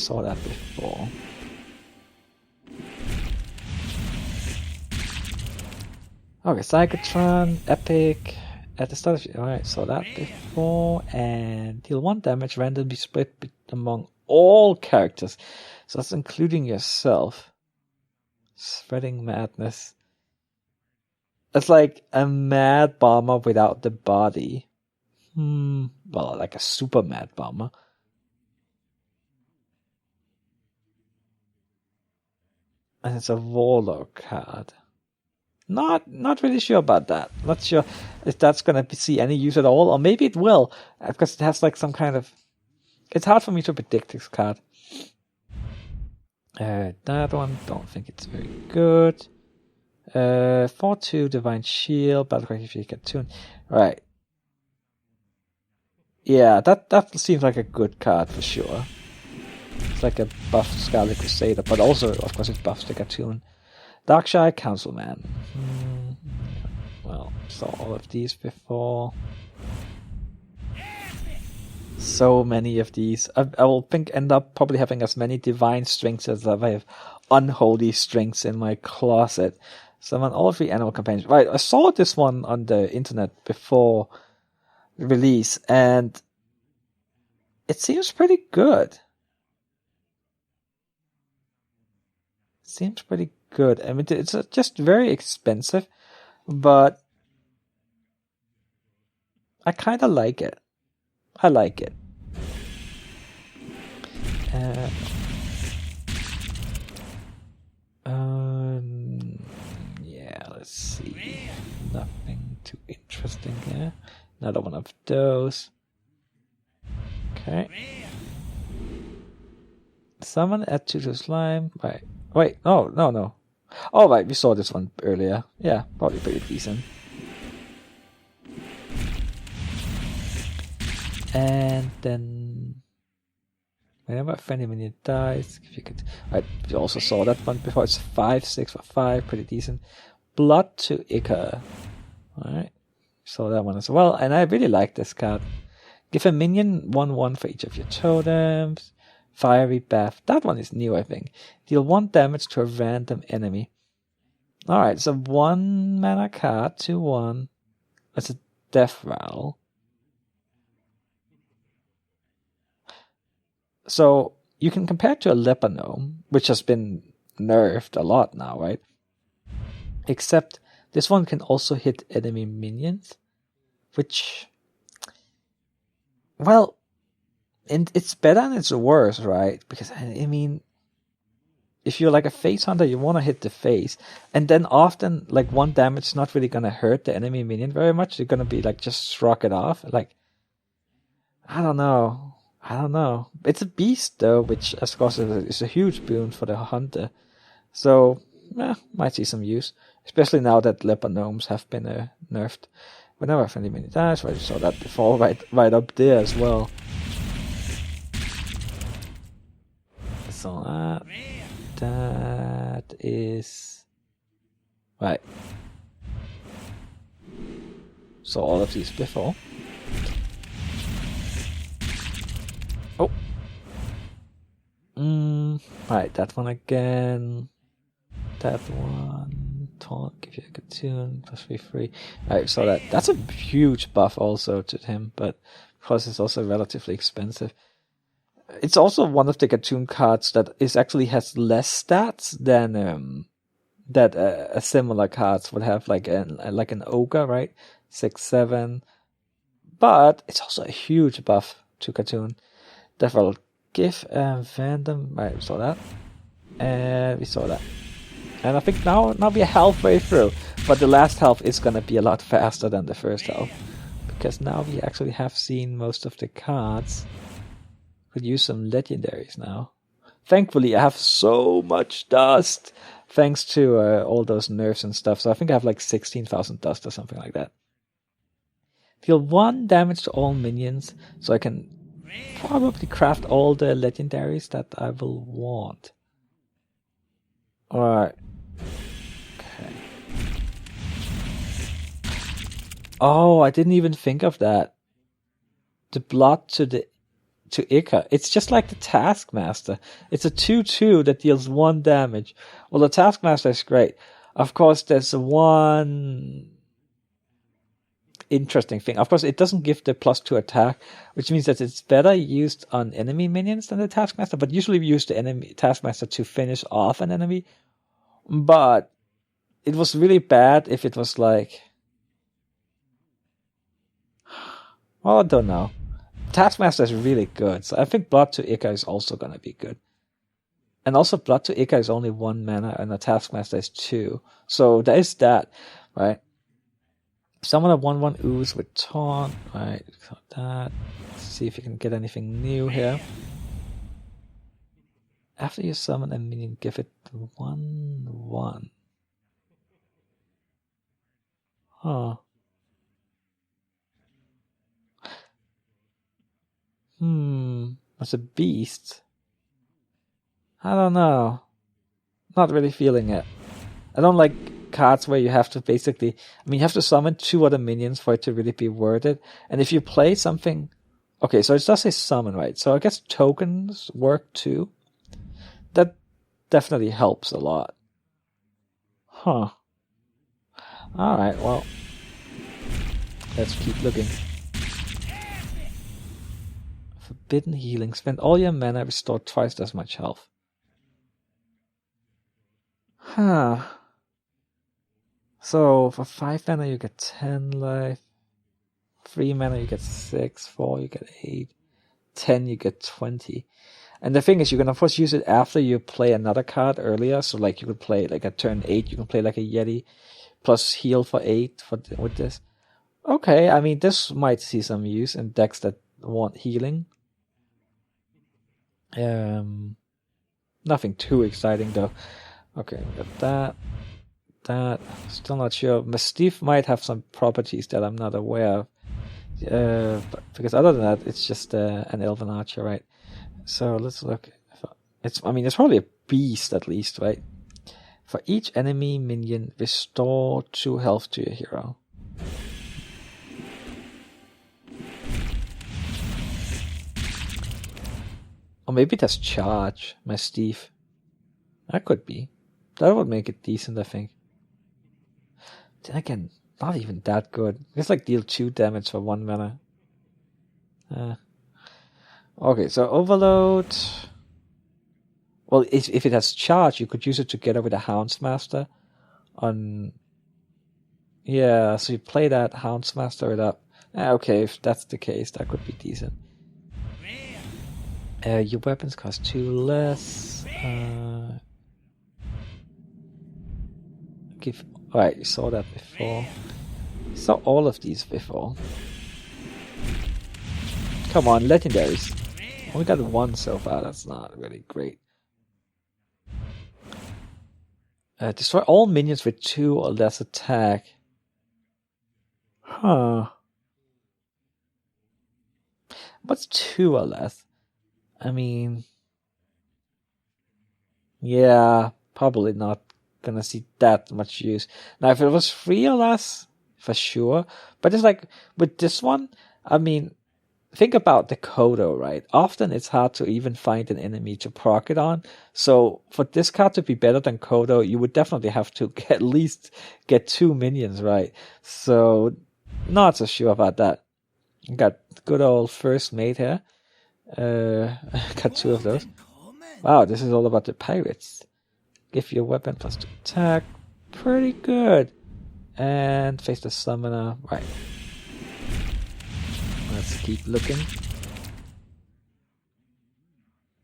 Okay, Psychotron, Epic. At the start of alright, saw that before. And deal 1 damage, randomly split among all characters. So that's including yourself. Spreading madness. It's like a mad bomber without the body. Well, like a super mad bomber. And it's a warlock card. Not really sure about that. Not sure if that's going to see any use at all, or maybe it will, because it has like some kind of... It's hard for me to predict this card. That one, don't think it's very good. 4/2 Divine Shield, Battlecry if you get tuned. Right. Yeah, that seems like a good card for sure. It's like a buffed Scarlet Crusader, but also, of course, it buffs the cartoon. Darkshire Councilman. Well, saw all of these before. So many of these. I will end up probably having as many divine strengths as I have unholy strengths in my closet. Summon all 3 animal companions. Right, I saw this one on the internet before release, and it seems pretty good. I mean, it's just very expensive, but I kind of like it. Yeah, let's see. Nothing too interesting here. Another one of those. Okay. Summon add 2 to slime. Right. Wait, no. Oh, right, we saw this one earlier. Yeah, probably pretty decent. And then whenever a friendly minion dies, if you could... Right, we also saw that one before. It's 5/6 for 5, pretty decent. Blood to Ica. Alright, saw that one as well, and I really like this card. Give a minion 1/1 for each of your totems. Fiery Bath. That one is new, I think. Deal 1 damage to a random enemy. Alright, so 1 mana card, 2/1. That's a death rattle. So you can compare it to a leper gnome, which has been nerfed a lot now, right? Except this one can also hit enemy minions, which, well, and it's better and it's worse, right? Because, I mean, if you're like a face hunter, you want to hit the face. And then often, like, 1 damage is not really going to hurt the enemy minion very much. You're going to be like, just shrug it off. Like, I don't know. It's a beast, though, which, of course, is a huge boon for the hunter. So, might see some use. Especially now that leper gnomes have been nerfed. Whenever a friendly minion dies, right? You saw that before, right up there as well. So that is right. So all of these before. Oh. Right, that one again. That one. Talk, give you a good tune, plus free. Right, so that's a huge buff also to him, but of course it's also relatively expensive. It's also one of the cartoon cards that actually has less stats than that a similar cards would have, like an ogre, right? 6/7, but it's also a huge buff to cartoon. That will give Phantom. Right, we saw that, and we saw that, and I think now we're halfway through, but the last half is gonna be a lot faster than the first half, because now we actually have seen most of the cards. Could use some legendaries now. Thankfully, I have so much dust thanks to all those nerfs and stuff. So I think I have like 16,000 dust or something like that. Deal 1 damage to all minions, so I can probably craft all the legendaries that I will want. Alright. Okay. Oh, I didn't even think of that. The blood to Ica. It's just like the Taskmaster. It's a 2/2 that deals 1 damage. Well, the Taskmaster is great. Of course, there's one interesting thing. Of course, it doesn't give the +2 attack, which means that it's better used on enemy minions than the Taskmaster, but usually we use the enemy Taskmaster to finish off an enemy. But it was really bad if it was like... Well, I don't know. Taskmaster is really good, so I think Blood to Ica is also going to be good. And also, Blood to Ica is only 1 mana, and the Taskmaster is 2. So there is that, right? Summon a 1/1 ooze with taunt, right? So that. Let's see if you can get anything new here. After you summon a minion, give it 1/1. Huh. That's a beast. I don't know. Not really feeling it. I don't like cards where you have to basically... I mean, you have to summon 2 other minions for it to really be worth it. And if you play something... Okay, so it does say summon, right? So I guess tokens work too. That definitely helps a lot. Huh. Alright, well... Let's keep looking. Forbidden healing. Spend all your mana, restore twice as much health. Huh. So, for 5 mana you get 10 life. 3 mana you get 6. 4 you get 8. 10 you get 20. And the thing is, you can of course use it after you play another card earlier. So like you could play like at turn 8, you can play like a Yeti. Plus heal for 8 with this. Okay, I mean this might see some use in decks that want healing. Nothing too exciting though. Okay, we got that. Still not sure. Mastiff might have some properties that I'm not aware of. But because other than that, it's just an Elven Archer, right? So let's look. It's probably a beast at least, right? For each enemy minion, restore 2 health to your hero. Or maybe that's charge, Mastiff. That could be. That would make it decent, I think. Then again, not even that good. It's like deal 2 damage for 1 mana. Okay, so Overload. Well, if it has charge, you could use it together with a Houndsmaster. Yeah, so you play that, Houndsmaster it up. Okay, if that's the case, that could be decent. Your weapons cost 2 less. Alright, you saw that before. You saw all of these before. Come on, legendaries. Only got 1 so far, that's not really great. Destroy all minions with 2 or less attack. Huh. What's 2 or less? I mean... Yeah, probably not gonna see that much use. Now, if it was 3 or less, for sure. But it's like, with this one, I mean, think about the Kodo, right? Often it's hard to even find an enemy to proc it on. So, for this card to be better than Kodo, you would definitely have to at least get 2 minions, right? So, not so sure about that. Got good old First Mate here. Got 2 of those. Wow, this is all about the pirates. Give your weapon +2 attack. Pretty good. And face the summoner. Right. Let's keep looking.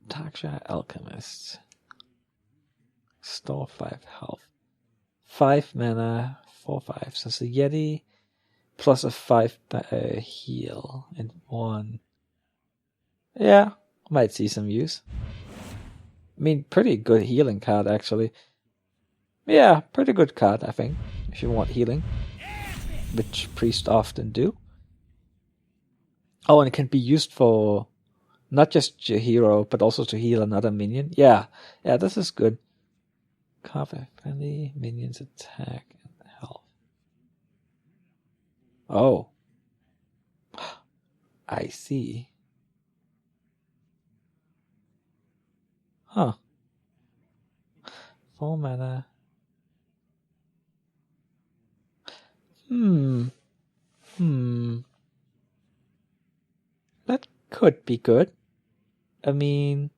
Taksha Alchemist. Store 5 health. 5 mana, 4/5. So it's a Yeti plus a 5 heal and 1. Yeah, might see some use. I mean, pretty good healing card, actually. Yeah, pretty good card, I think, if you want healing. Which priests often do. Oh, and it can be used for not just your hero, but also to heal another minion. Yeah, this is good. Carve friendly minions attack and health. Oh. I see. Huh. 4 mana. That could be good. I mean...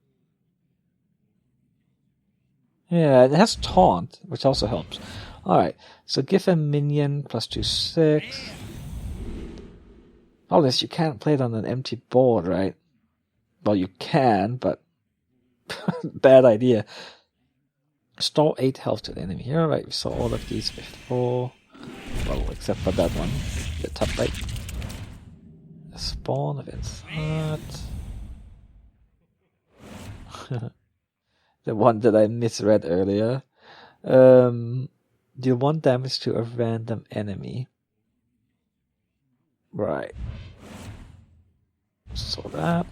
Yeah, it has Taunt, which also helps. Alright, so give a minion +2/6. Unless you can't play it on an empty board, right? Well, you can, but... bad idea. Store 8 health to the enemy here. Right, we saw all of these before. Well, except for that one. The top right. The spawn of inside. The one that I misread earlier. Deal 1 damage to a random enemy. Right. So that.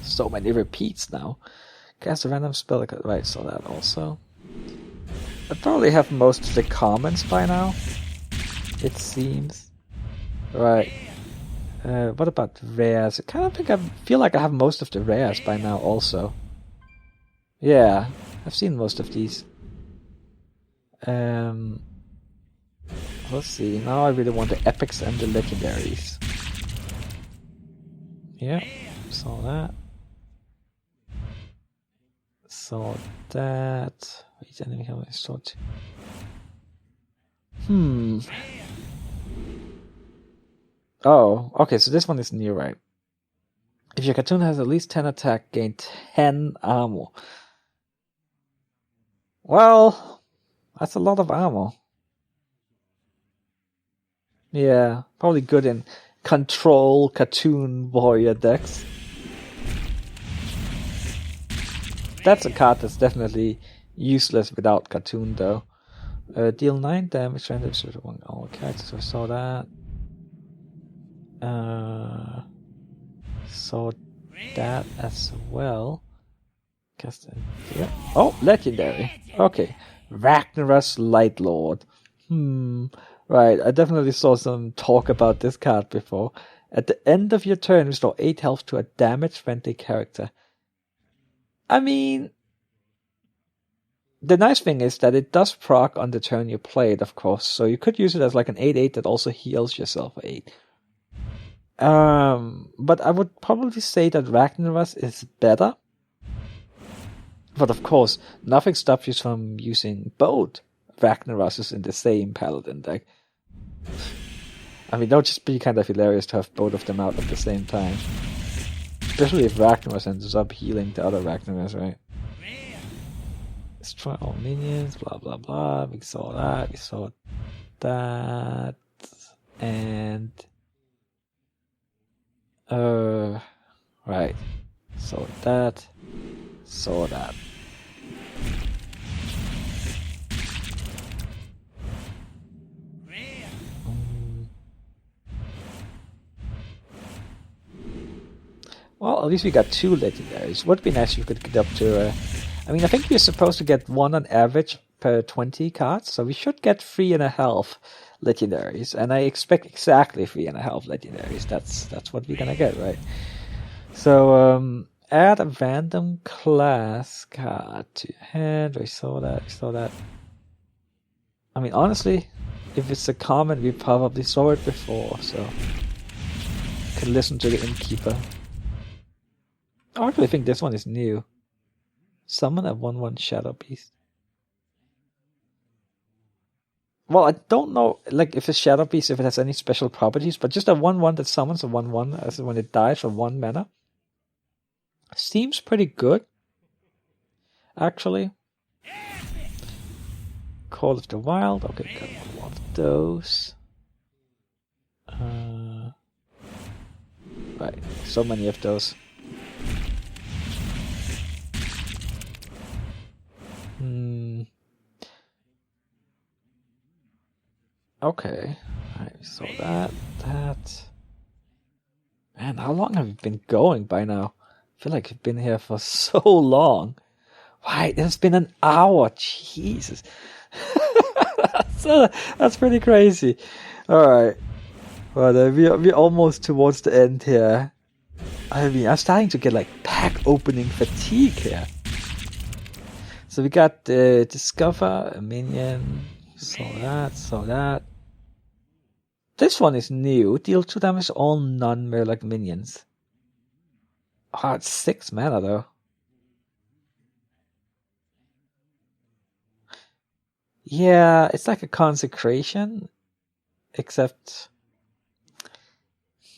So many repeats now. Cast a random spell. Right, so that also. I probably have most of the commons by now. It seems. Right. What about rares? I feel like I have most of the rares by now also. Yeah, I've seen most of these. Let's see. Now I really want the epics and the legendaries. Yeah, saw that. Saw that. Each enemy can be stored. Oh, okay, so this one is new, right? If your cartoon has at least 10 attack, gain 10 armor. Well, that's a lot of armor. Yeah, probably good in control cartoon warrior decks. That's a card that's definitely useless without cartoon, though. Deal 9 damage random to one all characters. So I saw that. Saw that as well. Cast in here. Oh, legendary. Okay. Ragnarus Lightlord. Right, I definitely saw some talk about this card before. At the end of your turn, restore 8 health to a damage-friendly character. I mean, the nice thing is that it does proc on the turn you play it, of course. So you could use it as like an 8/8 that also heals yourself 8. But I would probably say that Ragnaros is better. But of course, nothing stops you from using both Ragnaroses in the same Paladin deck. I mean, that would just be kind of hilarious to have both of them out at the same time. Especially if Ragnaros ends up healing the other Ragnaros, right? Destroy all minions, blah blah blah. We saw that, and right. Saw that. Well, at least we got 2 legendaries. Would be nice if we could get up to. I mean, I think we're supposed to get 1 on average per 20 cards, so we should get 3.5 legendaries, and I expect exactly 3.5 legendaries. That's what we're gonna get, right? So add a random class card to your hand. We saw that. I mean, honestly, if it's a common, we probably saw it before, so could listen to the innkeeper. I actually think this one is new. Summon a 1/1 Shadow Beast. Well, I don't know, like, if it's Shadow Beast, if it has any special properties, but just a 1/1 that summons a 1/1 as when it dies for 1 mana. Seems pretty good, actually. Call of the Wild. Okay, got one of those. Right, so many of those. Okay, alright, so that. Man, how long have we been going by now? I feel like we've been here for so long. Why, it's been an hour, Jesus. That's pretty crazy. Alright, but we're almost towards the end here. I mean, I'm starting to get like pack opening fatigue here. So we got Discover, a minion, saw that. This one is new. Deal 2 damage to all non-Murloc minions. Oh, it's 6 mana though. Yeah, it's like a consecration, except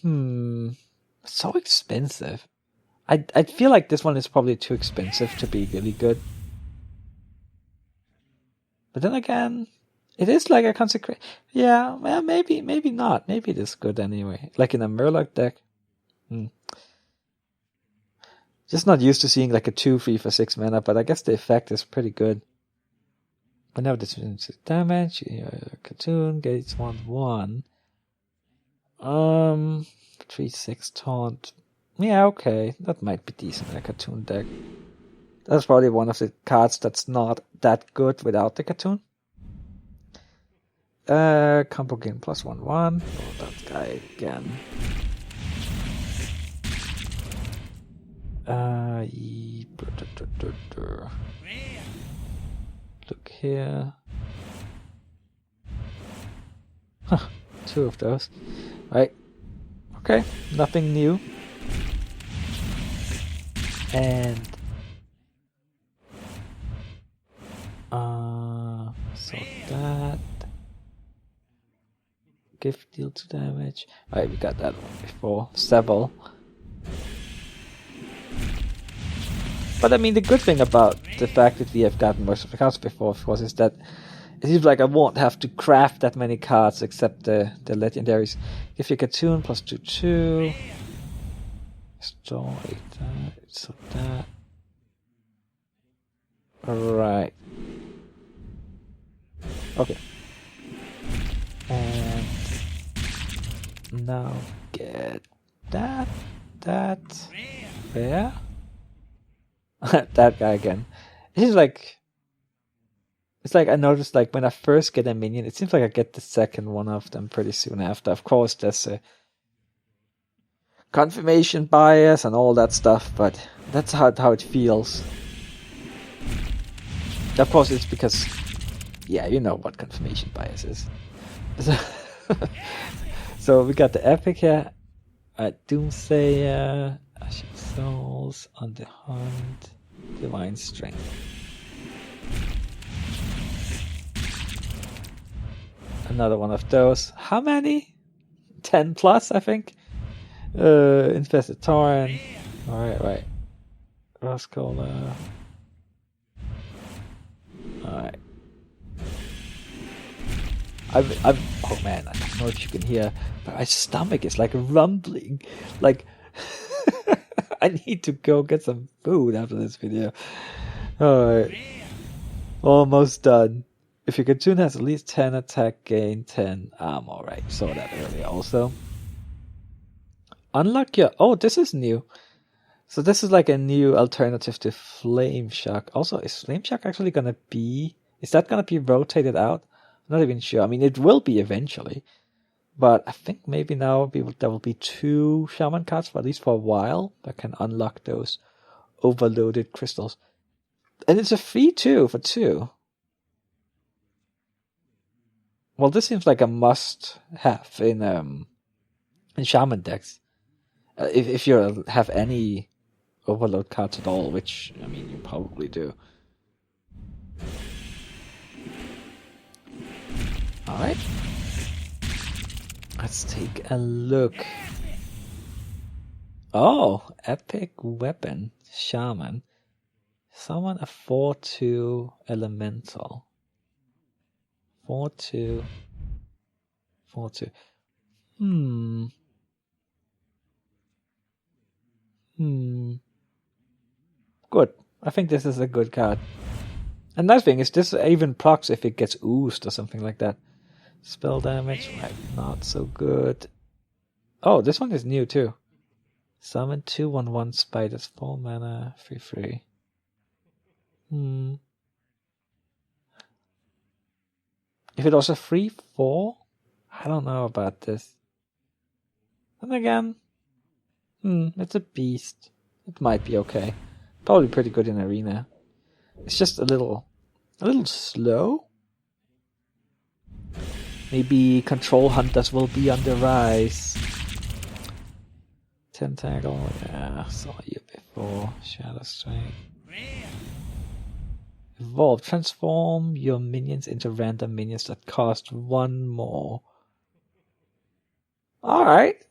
so expensive. I feel like this one is probably too expensive to be really good. But then again, it is like a consecration. Yeah, well, maybe not. Maybe it is good anyway. Like in a Murloc deck. Just not used to seeing like a 2/3 for 6 mana, but I guess the effect is pretty good. Whenever this is damage, cartoon gates 1/1. 3/6 taunt. Yeah, okay. That might be decent in a cartoon deck. That's probably one of the cards that's not that good without the cartoon. Combo gain +1/1. Oh, that guy again. Look here. Huh, 2 of those. Right. Okay, nothing new. And so that gift deal 2 damage. Alright, we got that one before. Several. But I mean, the good thing about the fact that we have gotten most of the cards before, of course, is that it seems like I won't have to craft that many cards except the legendaries. Give you a cartoon +2/2. Store that, so that. Alright. Okay. And now get that. Where? That guy again. It's like I noticed, like, when I first get a minion, it seems like I get the second one of them pretty soon after. Of course, there's a confirmation bias and all that stuff, but that's how it feels. Of course, it's because, yeah, you know what confirmation bias is. So we got the epic here. Doomsayer, Ashen Souls, On the Hunt, Divine Strength. Another one of those. How many? 10 plus, I think. Infested Torrent. Right. Colma. Alright. Oh man, I don't know if you can hear, but my stomach is like rumbling. Like, I need to go get some food after this video. Alright. Almost done. If your cartoon has at least 10 attack, gain 10 armor. Right, saw that earlier also. Unlock your... Oh, this is new. So this is like a new alternative to Flame Shock. Also, is Flame Shock actually gonna be... Is that gonna be rotated out? I'm not even sure. I mean, it will be eventually. But I think maybe now there will be 2 Shaman cards, for at least for a while, that can unlock those overloaded crystals. And it's a free 2 for 2. Well, this seems like a must-have in Shaman decks. If you have any overload cards at all, which, I mean, you probably do. Alright. Let's take a look. Oh, epic weapon. Shaman. Summon a 4/2 elemental. 4/2. 4/2. Good. I think this is a good card. And nice thing is this even procs if it gets oozed or something like that. Spell damage, right, not so good. Oh, this one is new too. Summon 2/1/1 spiders, 4 mana, 3/3. If it was a 3/4, I don't know about this. And again, it's a beast. It might be okay. Probably pretty good in arena. It's just a little slow. Maybe control hunters will be on the rise. Tentacle, yeah, saw you before. Shadow Strike. Evolve. Transform your minions into random minions that cost 1 more. Alright.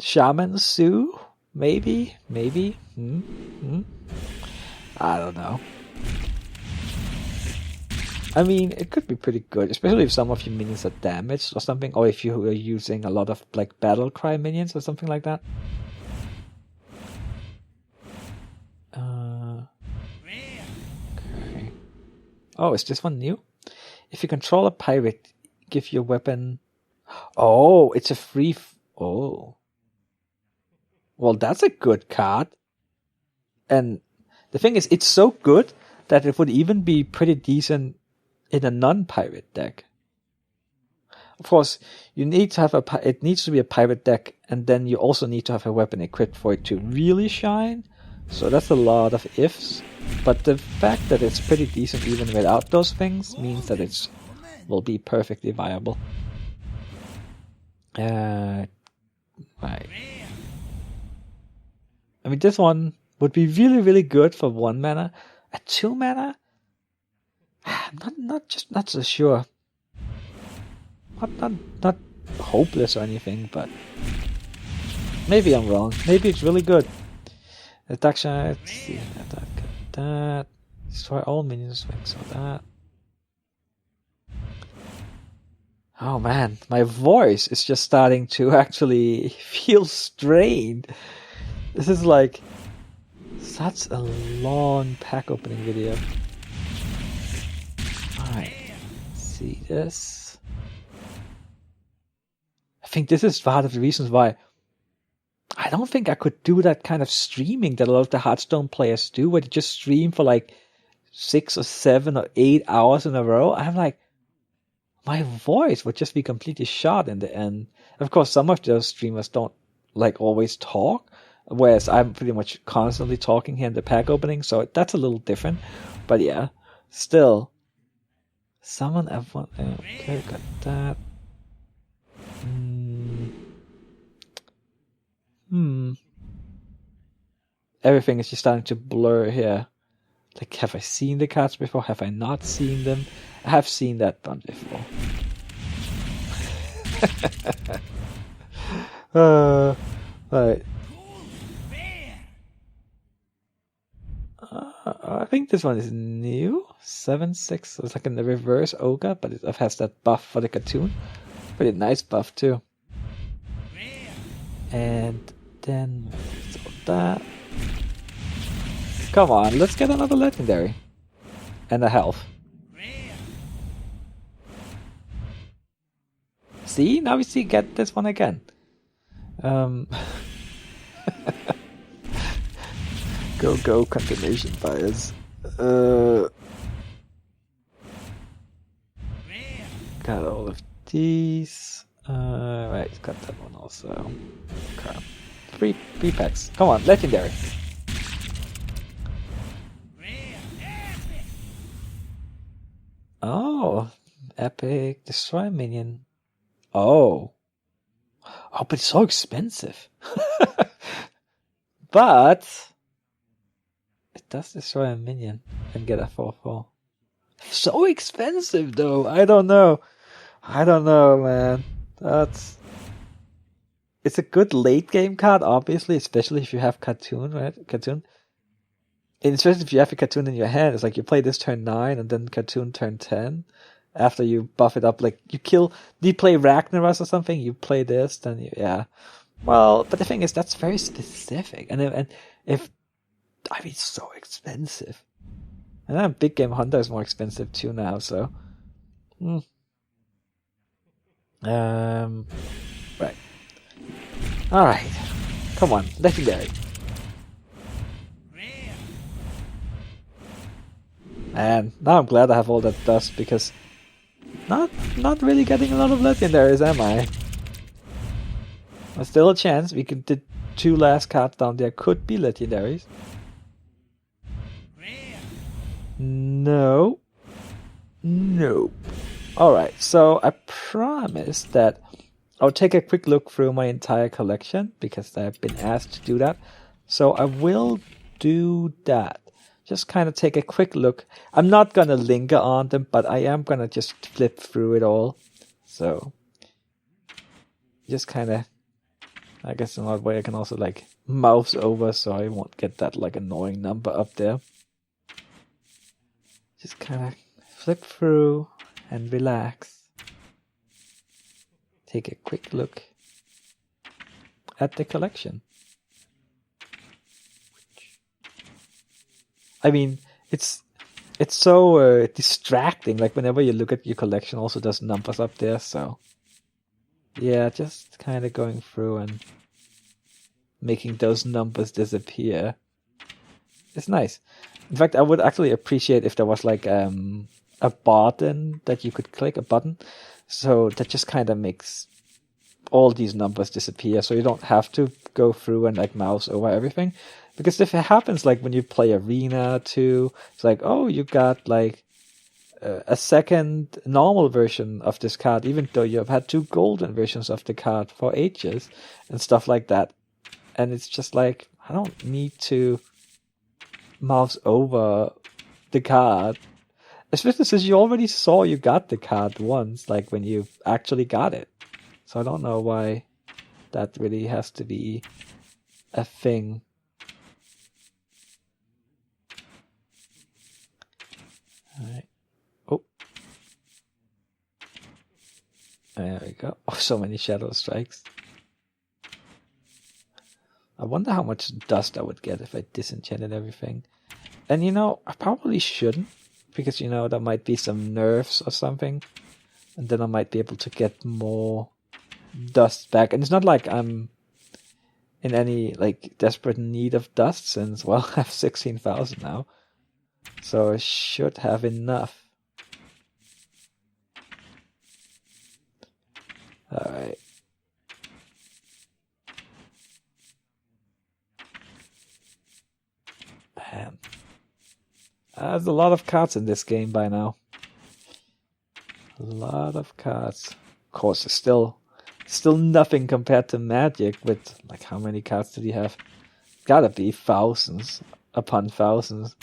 Shaman Sue? Maybe? I don't know. I mean, it could be pretty good, especially if some of your minions are damaged or something, or if you are using a lot of like battle cry minions or something like that. Okay. Oh, is this one new? If you control a pirate, give your weapon... Oh, it's a free... Oh. Well, that's a good card. And the thing is, it's so good that it would even be pretty decent in a non-pirate deck. Of course, you need to have it needs to be a pirate deck, and then you also need to have a weapon equipped for it to really shine. So that's a lot of ifs. But the fact that it's pretty decent even without those things means that it will be perfectly viable. Right. I mean, this one would be really, really good for 1 mana. At 2 mana? Not so sure. Not hopeless or anything, but maybe I'm wrong. Maybe it's really good. Attack shot, see that. Destroy all minions, so that. Oh man, my voice is just starting to actually feel strained. This is like such a long pack opening video. Alright, see this. I think this is part of the reasons why I don't think I could do that kind of streaming that a lot of the Hearthstone players do, where they just stream for like 6 or 7 or 8 hours in a row. I'm like, my voice would just be completely shot in the end. Of course, some of those streamers don't like always talk, whereas I'm pretty much constantly talking here in the pack opening, so that's a little different. But yeah, still, summon F1. Okay, got that. Everything is just starting to blur here. Like, have I seen the cards before? Have I not seen them? I have seen that done before. Right. I think this one is new. 7/6. It's like in the reverse ogre, but it has that buff for the cartoon. Pretty nice buff too. And then so that. Come on, let's get another legendary. And a health. See? Now we see get this one again. Go continuation bias. Got all of these. Right, got that one also. Okay. Three packs. Come on, legendary. Oh, epic destroy minion. Oh, but it's so expensive. But it does destroy a minion and get a 4/4. So expensive though. I don't know, man. It's a good late game card, obviously, especially if you have cartoon, right? Cartoon. And especially if you have a cartoon in your hand, it's like you play this turn 9 and then cartoon turn 10. After you buff it up, like do you play Ragnaros or something? You play this, then yeah. Well, but the thing is, that's very specific, and if I mean, it's so expensive. And then Big Game Hunter is more expensive too now, so. Right. Alright. Come on, legendary. And now I'm glad I have all that dust, because not really getting a lot of legendaries, am I? There's still a chance. The 2 last cards down there could be legendaries. No. Nope. Alright, so I promised that I'll take a quick look through my entire collection, because I've been asked to do that. So I will do that. Just kind of take a quick look. I'm not going to linger on them, but I am going to just flip through it all. So, just kind of, I guess in that way I can also like mouse over so I won't get that like annoying number up there. Just kind of flip through and relax. Take a quick look at the collection. I mean, it's so distracting. Like whenever you look at your collection, also there's numbers up there. So yeah, just kind of going through and making those numbers disappear. It's nice. In fact, I would actually appreciate if there was like a button that you could click, a button, so that just kind of makes all these numbers disappear. So you don't have to go through and like mouse over everything. Because if it happens like when you play Arena too, it's like, oh, you got like a second normal version of this card, even though you have had 2 golden versions of the card for ages and stuff like that. And it's just like, I don't need to mouse over the card. Especially since you already saw you got the card once, like when you actually got it. So I don't know why that really has to be a thing. Alright. Oh. There we go. Oh, so many Shadow Strikes. I wonder how much dust I would get if I disenchanted everything. And I probably shouldn't, because there might be some nerfs or something. And then I might be able to get more dust back. And it's not like I'm in any like desperate need of dust, since, well, I have 16,000 now. So I should have enough. Alright. Man. There's a lot of cards in this game by now. A lot of cards. Of course, it's still nothing compared to Magic with, like, how many cards did he have? Gotta be thousands upon thousands.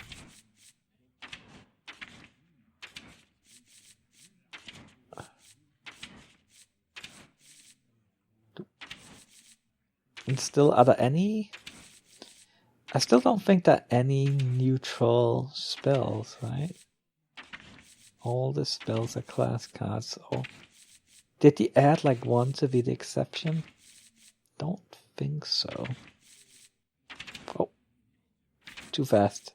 And still, are there any? I still don't think there are any neutral spells, right? All the spells are class cards. Oh, did he add like one to be the exception? Don't think so. Oh, too fast.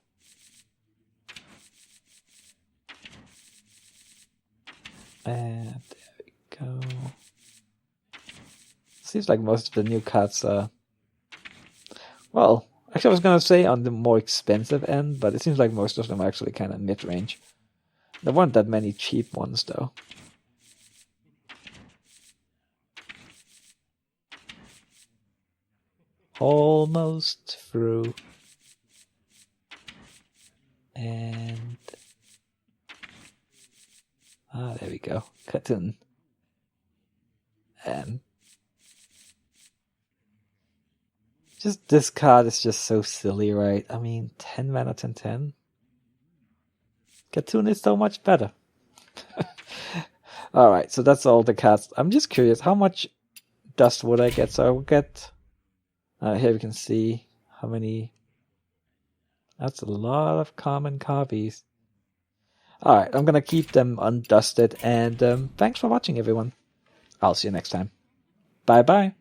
And there we go. Seems like most of the new cards are... Well, actually I was gonna say on the more expensive end, but it seems like most of them are actually kind of mid-range. There weren't that many cheap ones, though. Almost through. And... there we go. Cotton. And... just this card is just so silly, right? I mean, 10 mana 10/10. Cartoon is so much better. Alright, so that's all the cards. I'm just curious, how much dust would I get? So I will get... here we can see how many... That's a lot of common copies. Alright, I'm gonna keep them undusted, and thanks for watching, everyone. I'll see you next time. Bye-bye.